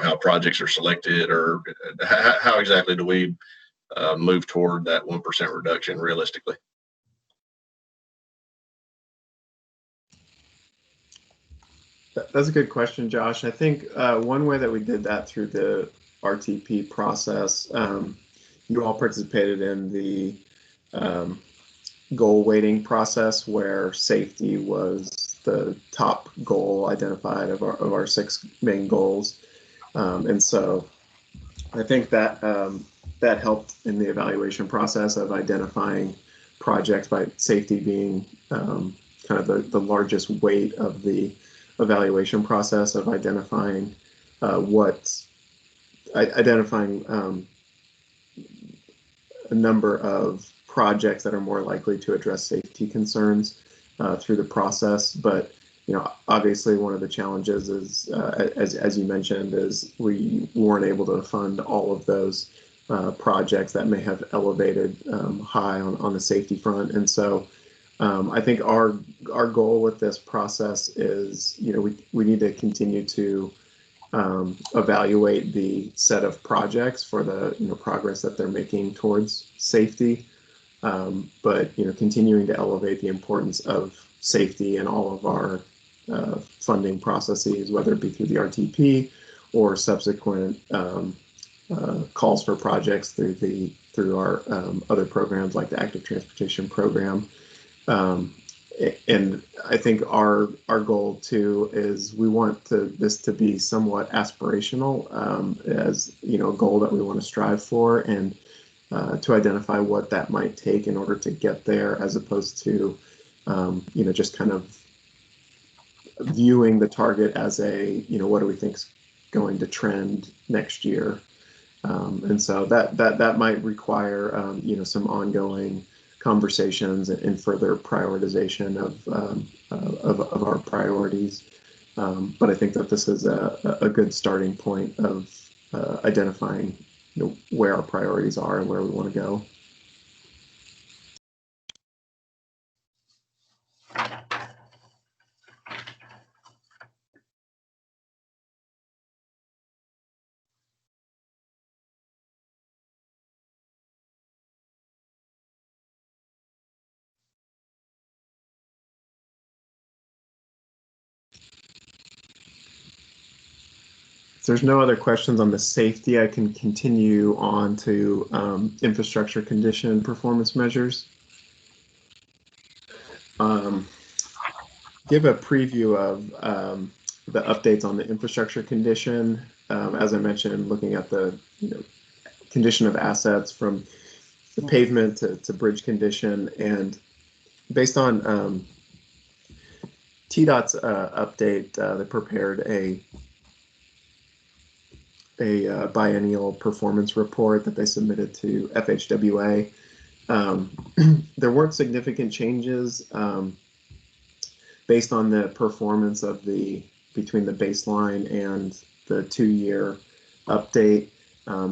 how projects are selected, or how exactly do we move toward that 1% reduction realistically? That's a good question, Josh. I think one way that we did that through the RTP process, you all participated in the goal weighting process where safety was the top goal identified of our 6 main goals. And so I think that that helped in the evaluation process of identifying projects by safety being kind of the largest weight of the evaluation process of identifying a number of projects that are more likely to address safety concerns through the process. But obviously one of the challenges is, as you mentioned, is we weren't able to fund all of those projects that may have elevated high on the safety front. And so I think our goal with this process is, we need to continue to evaluate the set of projects for the progress that they're making towards safety, but continuing to elevate the importance of safety in all of our funding processes, whether it be through the RTP or subsequent calls for projects through our other programs like the Active Transportation Program. And I think our goal too is we want this to be somewhat aspirational, as a goal that we want to strive for, and to identify what that might take in order to get there, as opposed to just kind of viewing the target as a what do we think is going to trend next year. And so that might require some ongoing conversations and further prioritization of our priorities. But I think that this is a good starting point of identifying where our priorities are and where we want to go. If there's no other questions on the safety, I can continue on to infrastructure condition performance measures. Give a preview of the updates on the infrastructure condition. As I mentioned, looking at the condition of assets from the pavement to bridge condition, and based on TDOT's update, they prepared a biennial performance report that they submitted to FHWA. There weren't significant changes based on the performance of between the baseline and the 2-year update.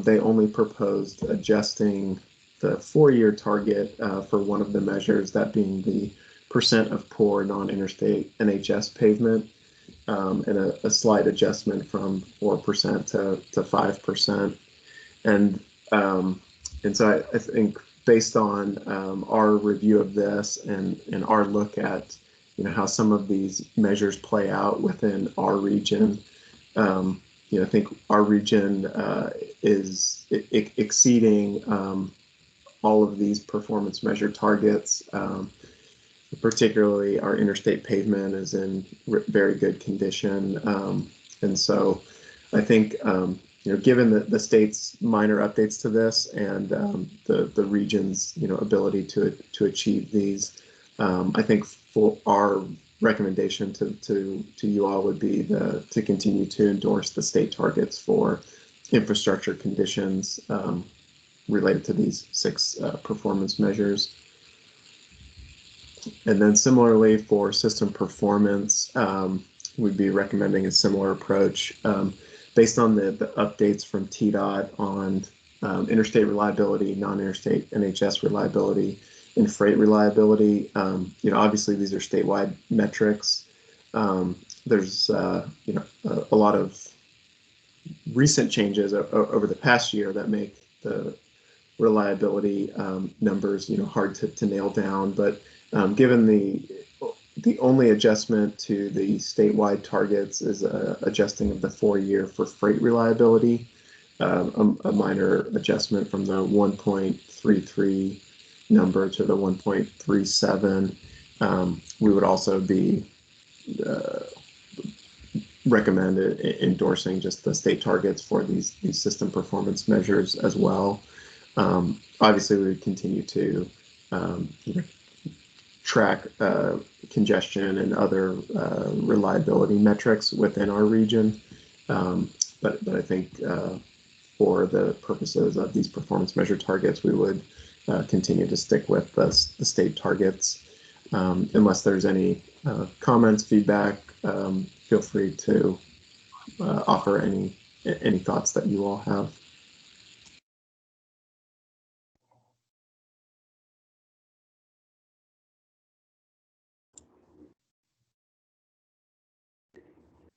They only proposed adjusting the 4-year target for one of the measures, that being the percent of poor non-interstate NHS pavement, and a slight adjustment from 4% to 5%. And so I think based on our review of this and our look at how some of these measures play out within our region, I think our region is exceeding all of these performance measure targets. Particularly, our interstate pavement is in very good condition, and so I think given the state's minor updates to this and the region's ability to achieve these, I think for our recommendation to you all would be to continue to endorse the state targets for infrastructure conditions related to these 6 performance measures. And then similarly for system performance, we'd be recommending a similar approach based on the updates from TDOT on interstate reliability, non-interstate NHS reliability, and freight reliability. Obviously these are statewide metrics. There's a lot of recent changes over the past year that make the reliability numbers hard to nail down, but given the only adjustment to the statewide targets is adjusting of the 4-year for freight reliability, a minor adjustment from the 1.33 number to the 1.37. We would also be recommended endorsing just the state targets for these system performance measures as well. Obviously, we would continue to track congestion and other reliability metrics within our region, but I think for the purposes of these performance measure targets, we would continue to stick with the state targets. Unless there's any comments, feedback, feel free to offer any thoughts that you all have.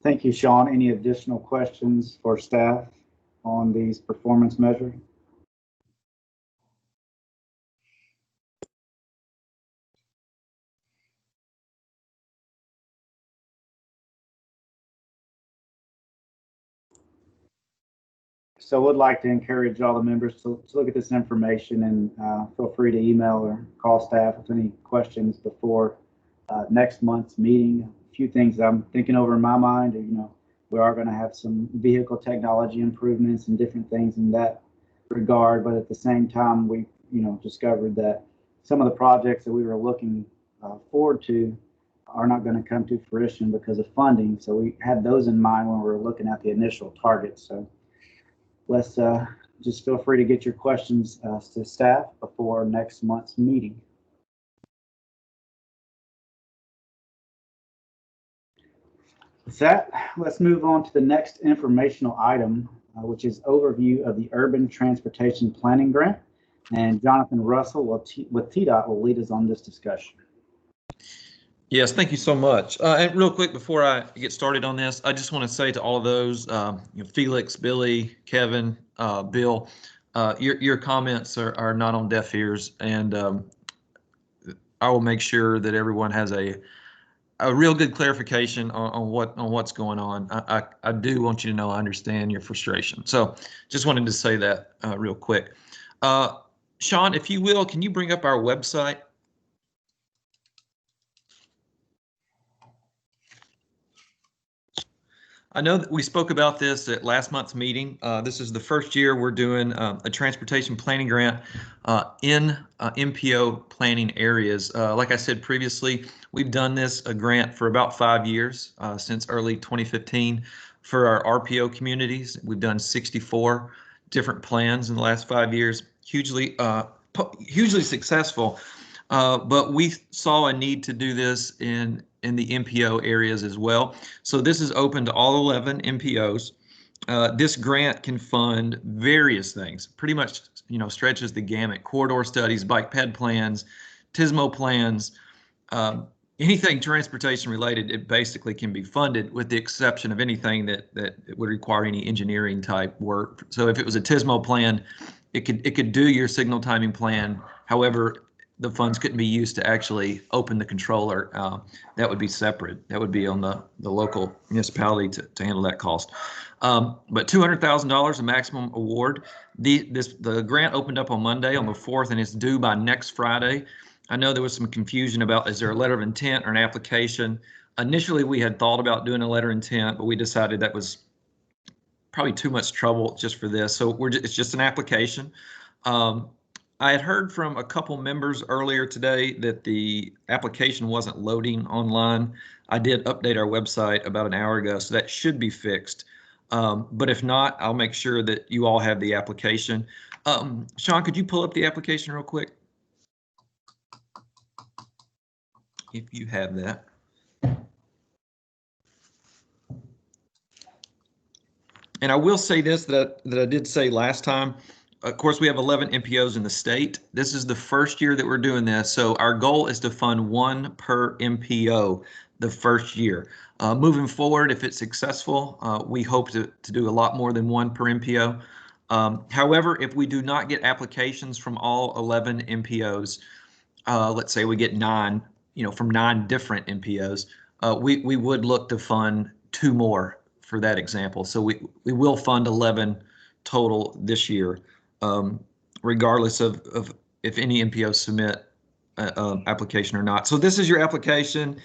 Thank you, Sean. Any additional questions for staff on these performance measures? So I would like to encourage all the members to look at this information, and feel free to email or call staff with any questions before next month's meeting. A few things I'm thinking over in my mind, we are going to have some vehicle technology improvements and different things in that regard, but at the same time, we discovered that some of the projects that we were looking forward to are not going to come to fruition because of funding. So we had those in mind when we were looking at the initial targets. So let's just feel free to get your questions to staff before next month's meeting. With that, let's move on to the next informational item, which is overview of the Urban Transportation Planning Grant. And Jonathan Russell with TDOT will lead us on this discussion. Yes, thank you so much. And real quick, before I get started on this, I just want to say to all of those, Felix, Billy, Kevin, Bill, your comments are not on deaf ears, and I will make sure that everyone has a real good clarification on what's going on. I do want you to know I understand your frustration. So just wanted to say that real quick. Sean, if you will, can you bring up our website? I know that we spoke about this at last month's meeting. This is the first year we're doing a transportation planning grant in MPO planning areas. Like I said previously, we've done a grant for about 5 years, since early 2015 for our RPO communities. We've done 64 different plans in the last 5 years, hugely successful. But we saw a need to do this in the MPO areas as well. So this is open to all 11 MPOs. This grant can fund various things, pretty much, stretches the gamut: corridor studies, bike ped plans, TSMO plans, anything transportation related. It basically can be funded, with the exception of anything that would require any engineering type work. So if it was a TSMO plan, it could do your signal timing plan. However, the funds couldn't be used to actually open the controller. That would be separate. That would be on the local municipality to handle that cost. But $200,000 a maximum award. The grant opened up on Monday, on the 4th, and it's due by next Friday. I know there was some confusion about, is there a letter of intent or an application? Initially, we had thought about doing a letter of intent, but we decided that was probably too much trouble just for this. So it's just an application. I had heard from a couple members earlier today that the application wasn't loading online. I did update our website about an hour ago, so that should be fixed. But if not, I'll make sure that you all have the application. Sean, could you pull up the application real quick? If you have that. And I will say this, that I did say last time. Of course, we have 11 MPOs in the state. This is the first year that we're doing this. So our goal is to fund one per MPO the first year. Moving forward, if it's successful, we hope to do a lot more than one per MPO. However, if we do not get applications from all 11 MPOs, let's say we get 9, from 9 different MPOs, we would look to fund 2 more for that example. So we will fund 11 total this year. Regardless of if any MPOs submit application or not. So this is your application.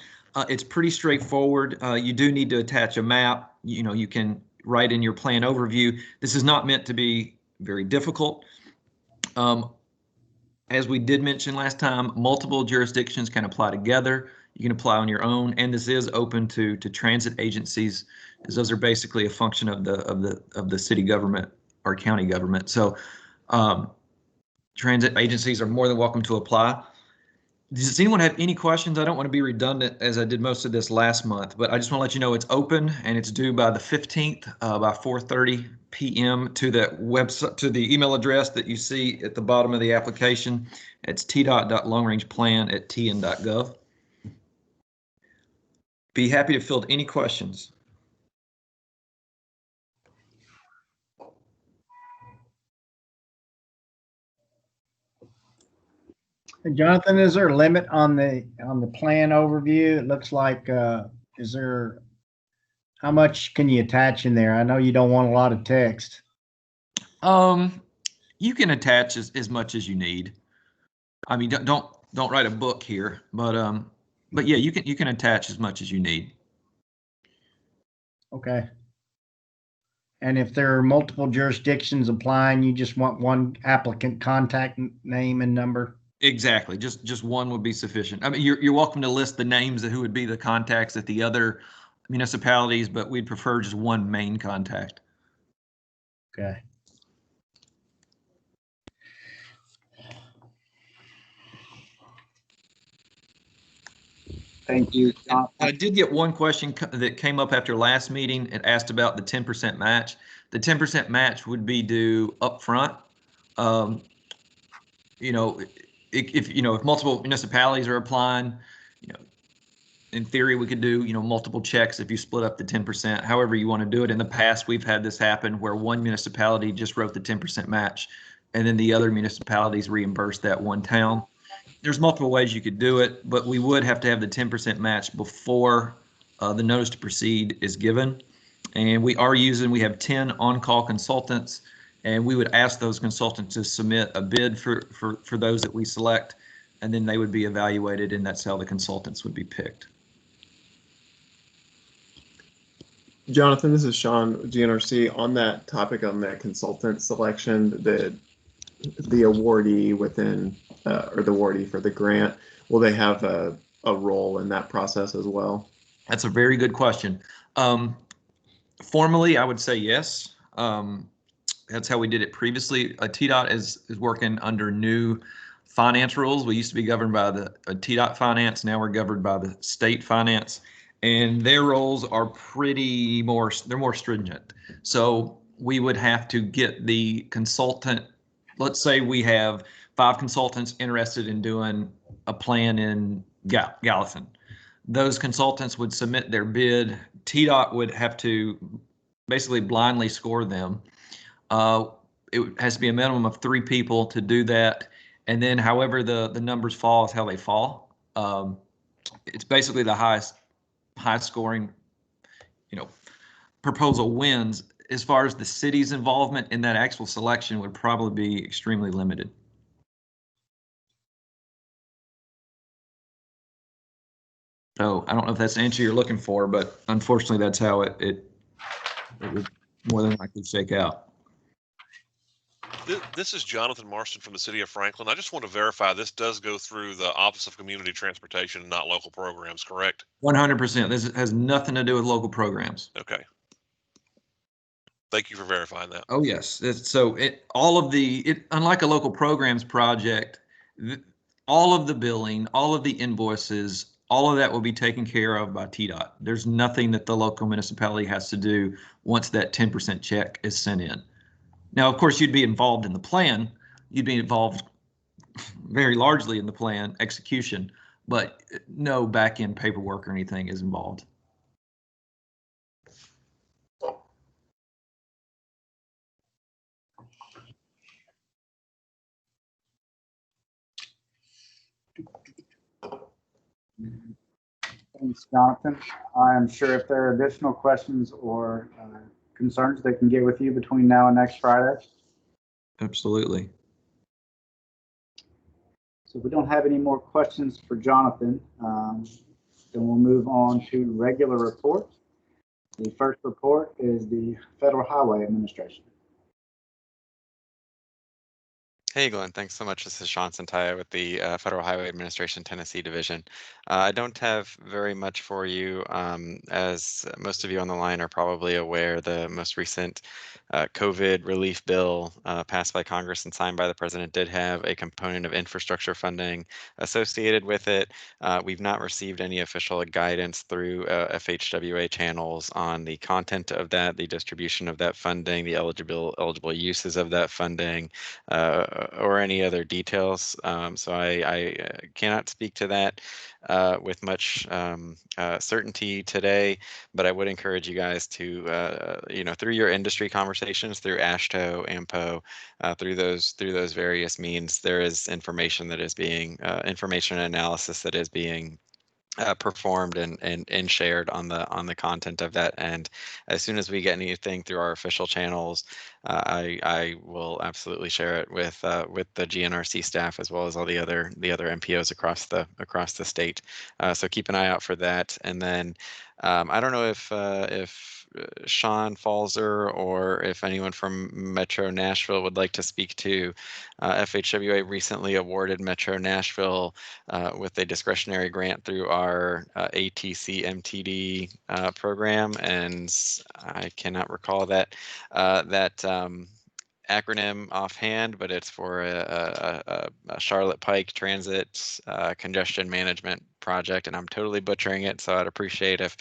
It's pretty straightforward. You do need to attach a map. You can write in your plan overview. This is not meant to be very difficult. As we did mention last time, multiple jurisdictions can apply together. You can apply on your own, and this is open to transit agencies, as those are basically a function of the city government or county government. So transit agencies are more than welcome to apply. Does anyone have any questions? I don't want to be redundant, as I did most of this last month, but I just want to let you know it's open and it's due by the 15th by 4:30 p.m. to the website, to the email address that you see at the bottom of the application. It's tdot.longrangeplan@tn.gov. Be happy to field any questions. Jonathan, is there a limit on the plan overview? It looks like, is there, how much can you attach in there? I know you don't want a lot of text. You can attach as much as you need. I mean, don't write a book here, but yeah, you can attach as much as you need. Okay. And if there are multiple jurisdictions applying, you just want one applicant contact name and number? Exactly. Just one would be sufficient. I mean, you're welcome to list the names of who would be the contacts at the other municipalities, but we'd prefer just one main contact. Okay. Thank you, John. I did get one question that came up after last meeting. It asked about the 10% match. The 10% match would be due up front. If multiple municipalities are applying, in theory, we could do, multiple checks if you split up the 10%, however you want to do it. In the past, we've had this happen where one municipality just wrote the 10% match, and then the other municipalities reimbursed that one town. There's multiple ways you could do it, but we would have to have the 10% match before the notice to proceed is given. And we have 10 on-call consultants, and we would ask those consultants to submit a bid for those that we select, and then they would be evaluated, and that's how the consultants would be picked. Jonathan, this is Sean, GNRC. On that topic, on that consultant selection, the awardee within, or the awardee for the grant, will they have a role in that process as well? That's a very good question. Formally, I would say yes. That's how we did it previously. TDOT is working under new finance rules. We used to be governed by the TDOT finance. Now we're governed by the state finance, and their roles are they're more stringent. So we would have to get the consultant. Let's say we have 5 consultants interested in doing a plan in Gallatin. Those consultants would submit their bid. TDOT would have to basically blindly score them. It has to be a minimum of 3 people to do that. And then however the numbers fall is how they fall. It's basically the highest scoring, proposal wins. As far as the city's involvement in that actual selection would probably be extremely limited. So I don't know if that's the answer you're looking for, but unfortunately that's how it would more than likely shake out. This is Jonathan Marston from the city of Franklin. I just want to verify this does go through the Office of Community Transportation and not local programs, correct? 100%. This has nothing to do with local programs. Okay. Thank you for verifying that. Oh yes. Unlike a local programs project, all of the billing, all of the invoices, all of that will be taken care of by TDOT. There's nothing that the local municipality has to do once that 10% check is sent in. Now, of course, you'd be involved in the plan. You'd be involved very largely in the plan execution, but no back-end paperwork or anything is involved. Thanks, Jonathan. I'm sure if there are additional questions or concerns, they can get with you between now and next Friday. Absolutely. So if we don't have any more questions for Jonathan, then we'll move on to regular reports. The first report is the Federal Highway Administration. Hey, Glenn. Thanks so much. This is Sean Santaya with the Federal Highway Administration Tennessee Division. I don't have very much for you. As most of you on the line are probably aware, the most recent COVID relief bill passed by Congress and signed by the president did have a component of infrastructure funding associated with it. We've not received any official guidance through FHWA channels on the content of that, the distribution of that funding, the eligible uses of that funding, or any other details. So I cannot speak to that with much certainty today, but I would encourage you guys to, through your industry conversations, through AASHTO, AMPO, through those various means, there is information that is being, information analysis that is being performed and shared on the content of that. And as soon as we get anything through our official channels, I will absolutely share it with the GNRC staff as well as all the other MPOs across the state. So keep an eye out for that. And then I don't know if Sean Falzer or if anyone from Metro Nashville would like to speak to FHWA recently awarded Metro Nashville with a discretionary grant through our ATC MTD program, and I cannot recall that acronym offhand, but it's for a Charlotte Pike Transit congestion management project, and I'm totally butchering it. So I'd appreciate if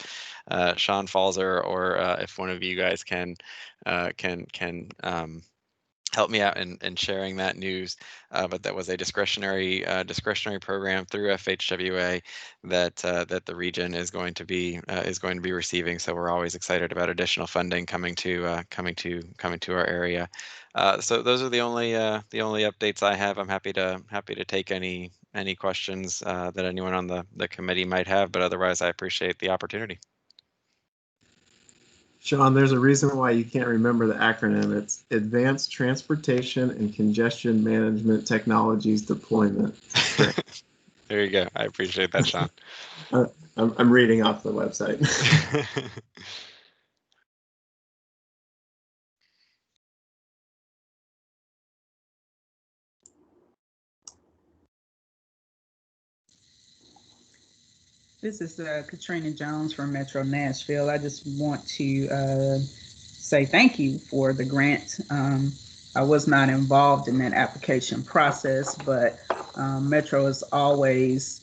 Sean Falzer or if one of you guys can help me out in sharing that news. But that was a discretionary program through FHWA that the region is going to be receiving. So we're always excited about additional funding coming to our area. So those are the only updates I have. I'm happy to take any questions that anyone on the committee might have. But otherwise, I appreciate the opportunity. Sean, there's a reason why you can't remember the acronym. It's Advanced Transportation and Congestion Management Technologies Deployment. There you go. I appreciate that, Sean. I'm reading off the website. This is Katrina Jones from Metro Nashville. I just want to say thank you for the grant. I was not involved in that application process, but Metro is always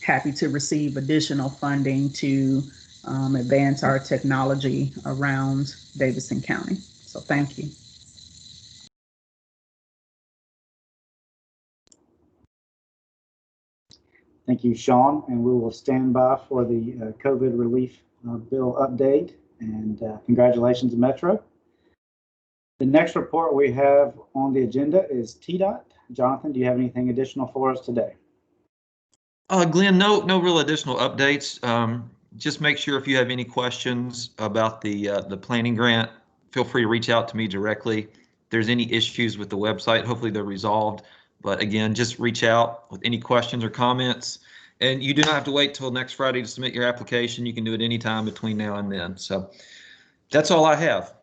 happy to receive additional funding to advance our technology around Davidson County. So thank you. Thank you, Sean, and we will stand by for the COVID relief bill update, and congratulations, Metro. The next report we have on the agenda is TDOT. Jonathan, do you have anything additional for us today? Glenn, no real additional updates. Just make sure if you have any questions about the planning grant, feel free to reach out to me directly. If there's any issues with the website, hopefully they're resolved. But again, just reach out with any questions or comments. And you do not have to wait till next Friday to submit your application. You can do it anytime between now and then. So that's all I have.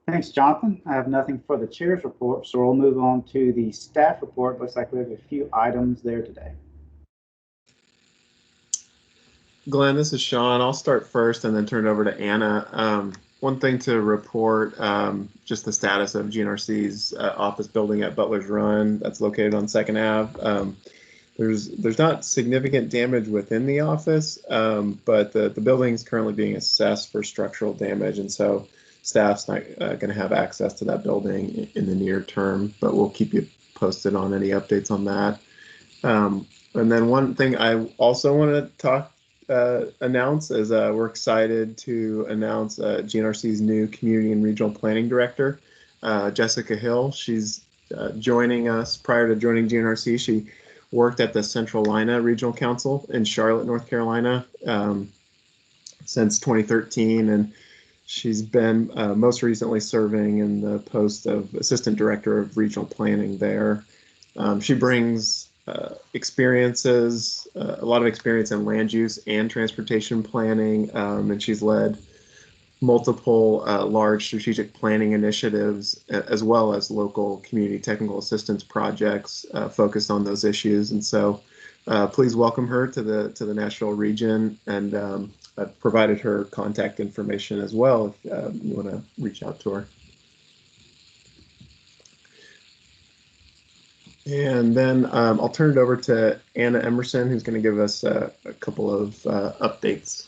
Thanks, Jonathan. I have nothing for the chair's report, so we'll move on to the staff report. Looks like we have a few items there today. Glenn, this is Sean. I'll start first and then turn it over to Anna. One thing to report, just the status of GNRC's office building at Butler's Run that's located on 2nd Ave. There's not significant damage within the office, but the building is currently being assessed for structural damage, and so staff's not going to have access to that building in the near term, but we'll keep you posted on any updates on that. And then one thing I also want to announce is we're excited to announce GNRC's new Community and Regional Planning Director, Jessica Hill. She's joining us. Prior to joining GNRC, she worked at the Central Lina Regional Council in Charlotte, North Carolina, since 2013, and she's been most recently serving in the post of Assistant Director of Regional Planning there. She brings experiences, a lot of experience in land use and transportation planning, and she's led multiple large strategic planning initiatives, as well as local community technical assistance projects focused on those issues. And so please welcome her to the Nashville region, and I've provided her contact information as well if you want to reach out to her. And then I'll turn it over to Anna Emerson, who's going to give us a couple of updates.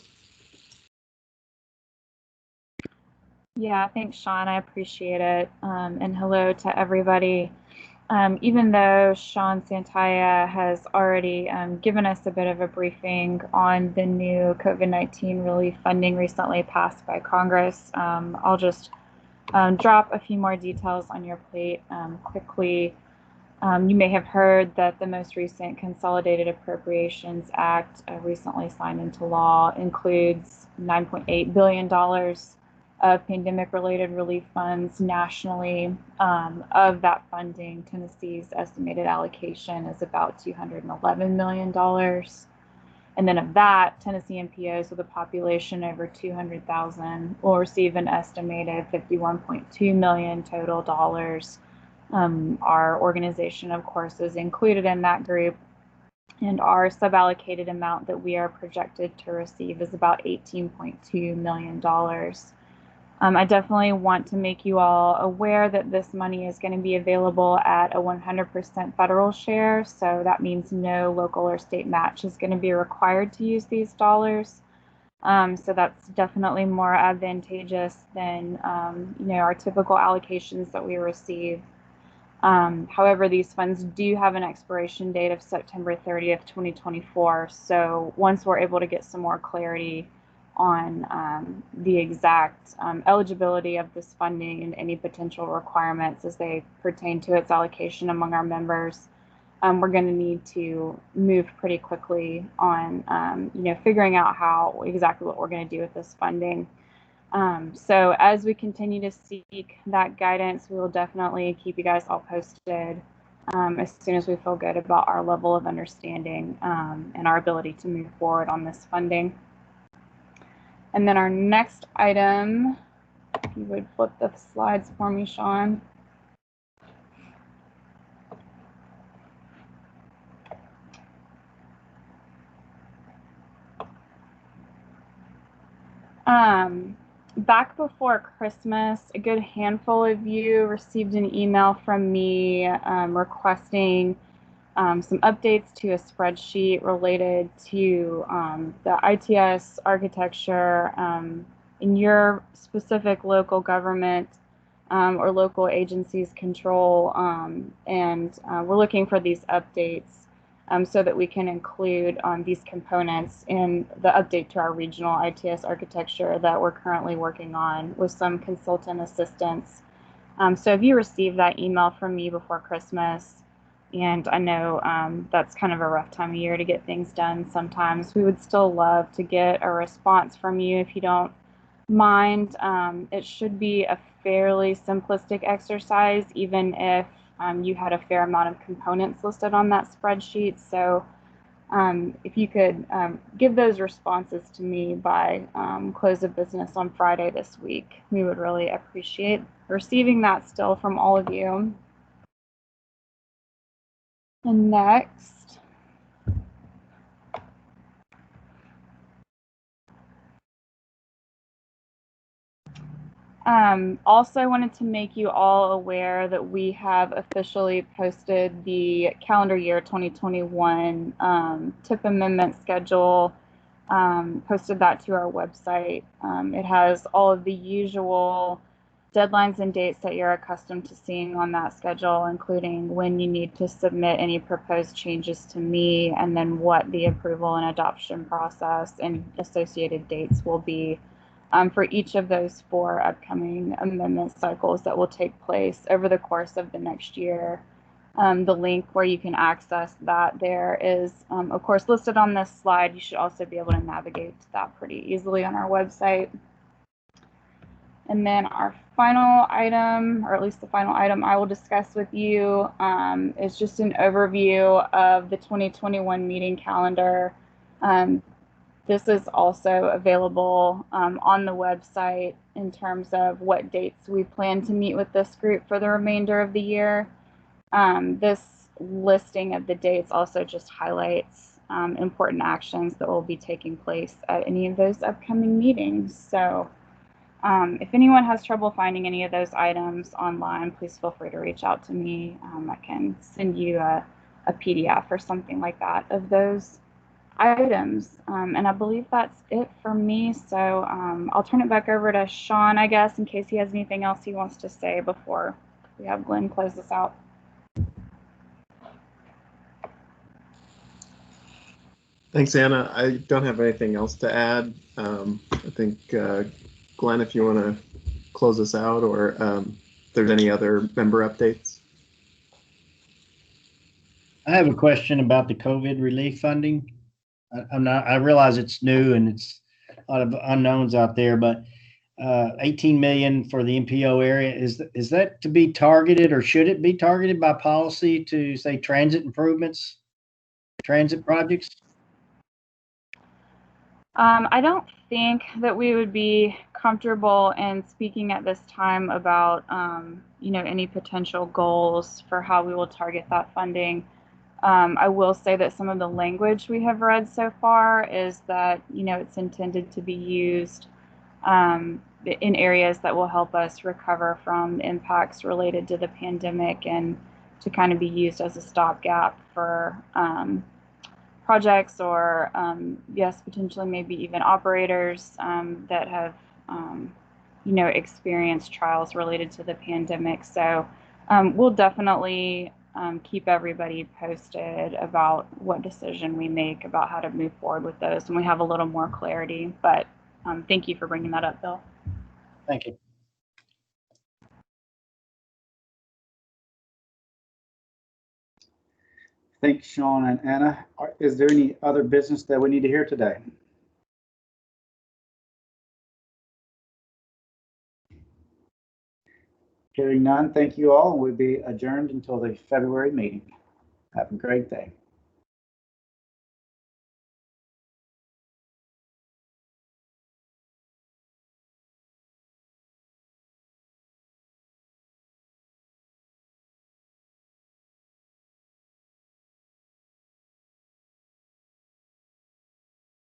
Yeah, thanks, Sean. I appreciate it. And hello to everybody. Even though Sean Santaya has already given us a bit of a briefing on the new COVID-19 relief funding recently passed by Congress, I'll just drop a few more details on your plate quickly. You may have heard that the most recent Consolidated Appropriations Act, recently signed into law, includes $9.8 billion of pandemic-related relief funds nationally. Of that funding, Tennessee's estimated allocation is about $211 million. And then of that, Tennessee MPOs with a population over 200,000 will receive an estimated $51.2 million total dollars. Our organization, of course, is included in that group, and our suballocated amount that we are projected to receive is about $18.2 million. I definitely want to make you all aware that this money is going to be available at a 100% federal share, so that means no local or state match is going to be required to use these dollars. So that's definitely more advantageous than our typical allocations that we receive. However, these funds do have an expiration date of September 30th, 2024. So once we're able to get some more clarity on the exact eligibility of this funding and any potential requirements as they pertain to its allocation among our members, we're going to need to move pretty quickly on figuring out exactly what we're going to do with this funding. So as we continue to seek that guidance, we will definitely keep you guys all posted as soon as we feel good about our level of understanding and our ability to move forward on this funding. And then our next item, if you would flip the slides for me, Sean. Back before Christmas, a good handful of you received an email from me requesting some updates to a spreadsheet related to the ITS architecture in your specific local government or local agency's control. And we're looking for these updates so that we can include these components in the update to our regional ITS architecture that we're currently working on with some consultant assistance. So if you received that email from me before Christmas, and I know that's kind of a rough time of year to get things done sometimes, we would still love to get a response from you if you don't mind. It should be a fairly simplistic exercise, even if you had a fair amount of components listed on that spreadsheet. So if you could give those responses to me by close of business on Friday this week, we would really appreciate receiving that still from all of you. And next, also wanted to make you all aware that we have officially posted the calendar year 2021 TIP amendment schedule, posted that to our website. It has all of the usual deadlines and dates that you're accustomed to seeing on that schedule, including when you need to submit any proposed changes to me, and then what the approval and adoption process and associated dates will be for each of those 4 upcoming amendment cycles that will take place over the course of the next year. The link where you can access that there is, of course, listed on this slide. You should also be able to navigate to that pretty easily on our website. And then our final item, or at least the final item I will discuss with you, is just an overview of the 2021 meeting calendar. This is also available on the website in terms of what dates we plan to meet with this group for the remainder of the year. This listing of the dates also just highlights important actions that will be taking place at any of those upcoming meetings. So if anyone has trouble finding any of those items online, please feel free to reach out to me. I can send you a PDF or something like that of those items. And I believe that's it for me. So I'll turn it back over to Sean, I guess, in case he has anything else he wants to say before we have Glenn close this out. Thanks, Anna. I don't have anything else to add. I think, Glenn, if you want to close us out, or if there's any other member updates. I have a question about the COVID relief funding. I realize it's new and it's a lot of unknowns out there, but 18 million for the MPO area, is that to be targeted, or should it be targeted by policy to, say, transit improvements, transit projects? I don't think that we would be comfortable in speaking at this time about any potential goals for how we will target that funding. I will say that some of the language we have read so far is that it's intended to be used in areas that will help us recover from impacts related to the pandemic, and to kind of be used as a stopgap for projects, or yes, potentially maybe even operators that have experienced trials related to the pandemic. So we'll definitely keep everybody posted about what decision we make about how to move forward with those when we have a little more clarity. But thank you for bringing that up, Bill. Thank you. Thanks, Sean and Anna. Is there any other business that we need to hear today? Hearing none, thank you all, and we'll be adjourned until the February meeting. Have a great day.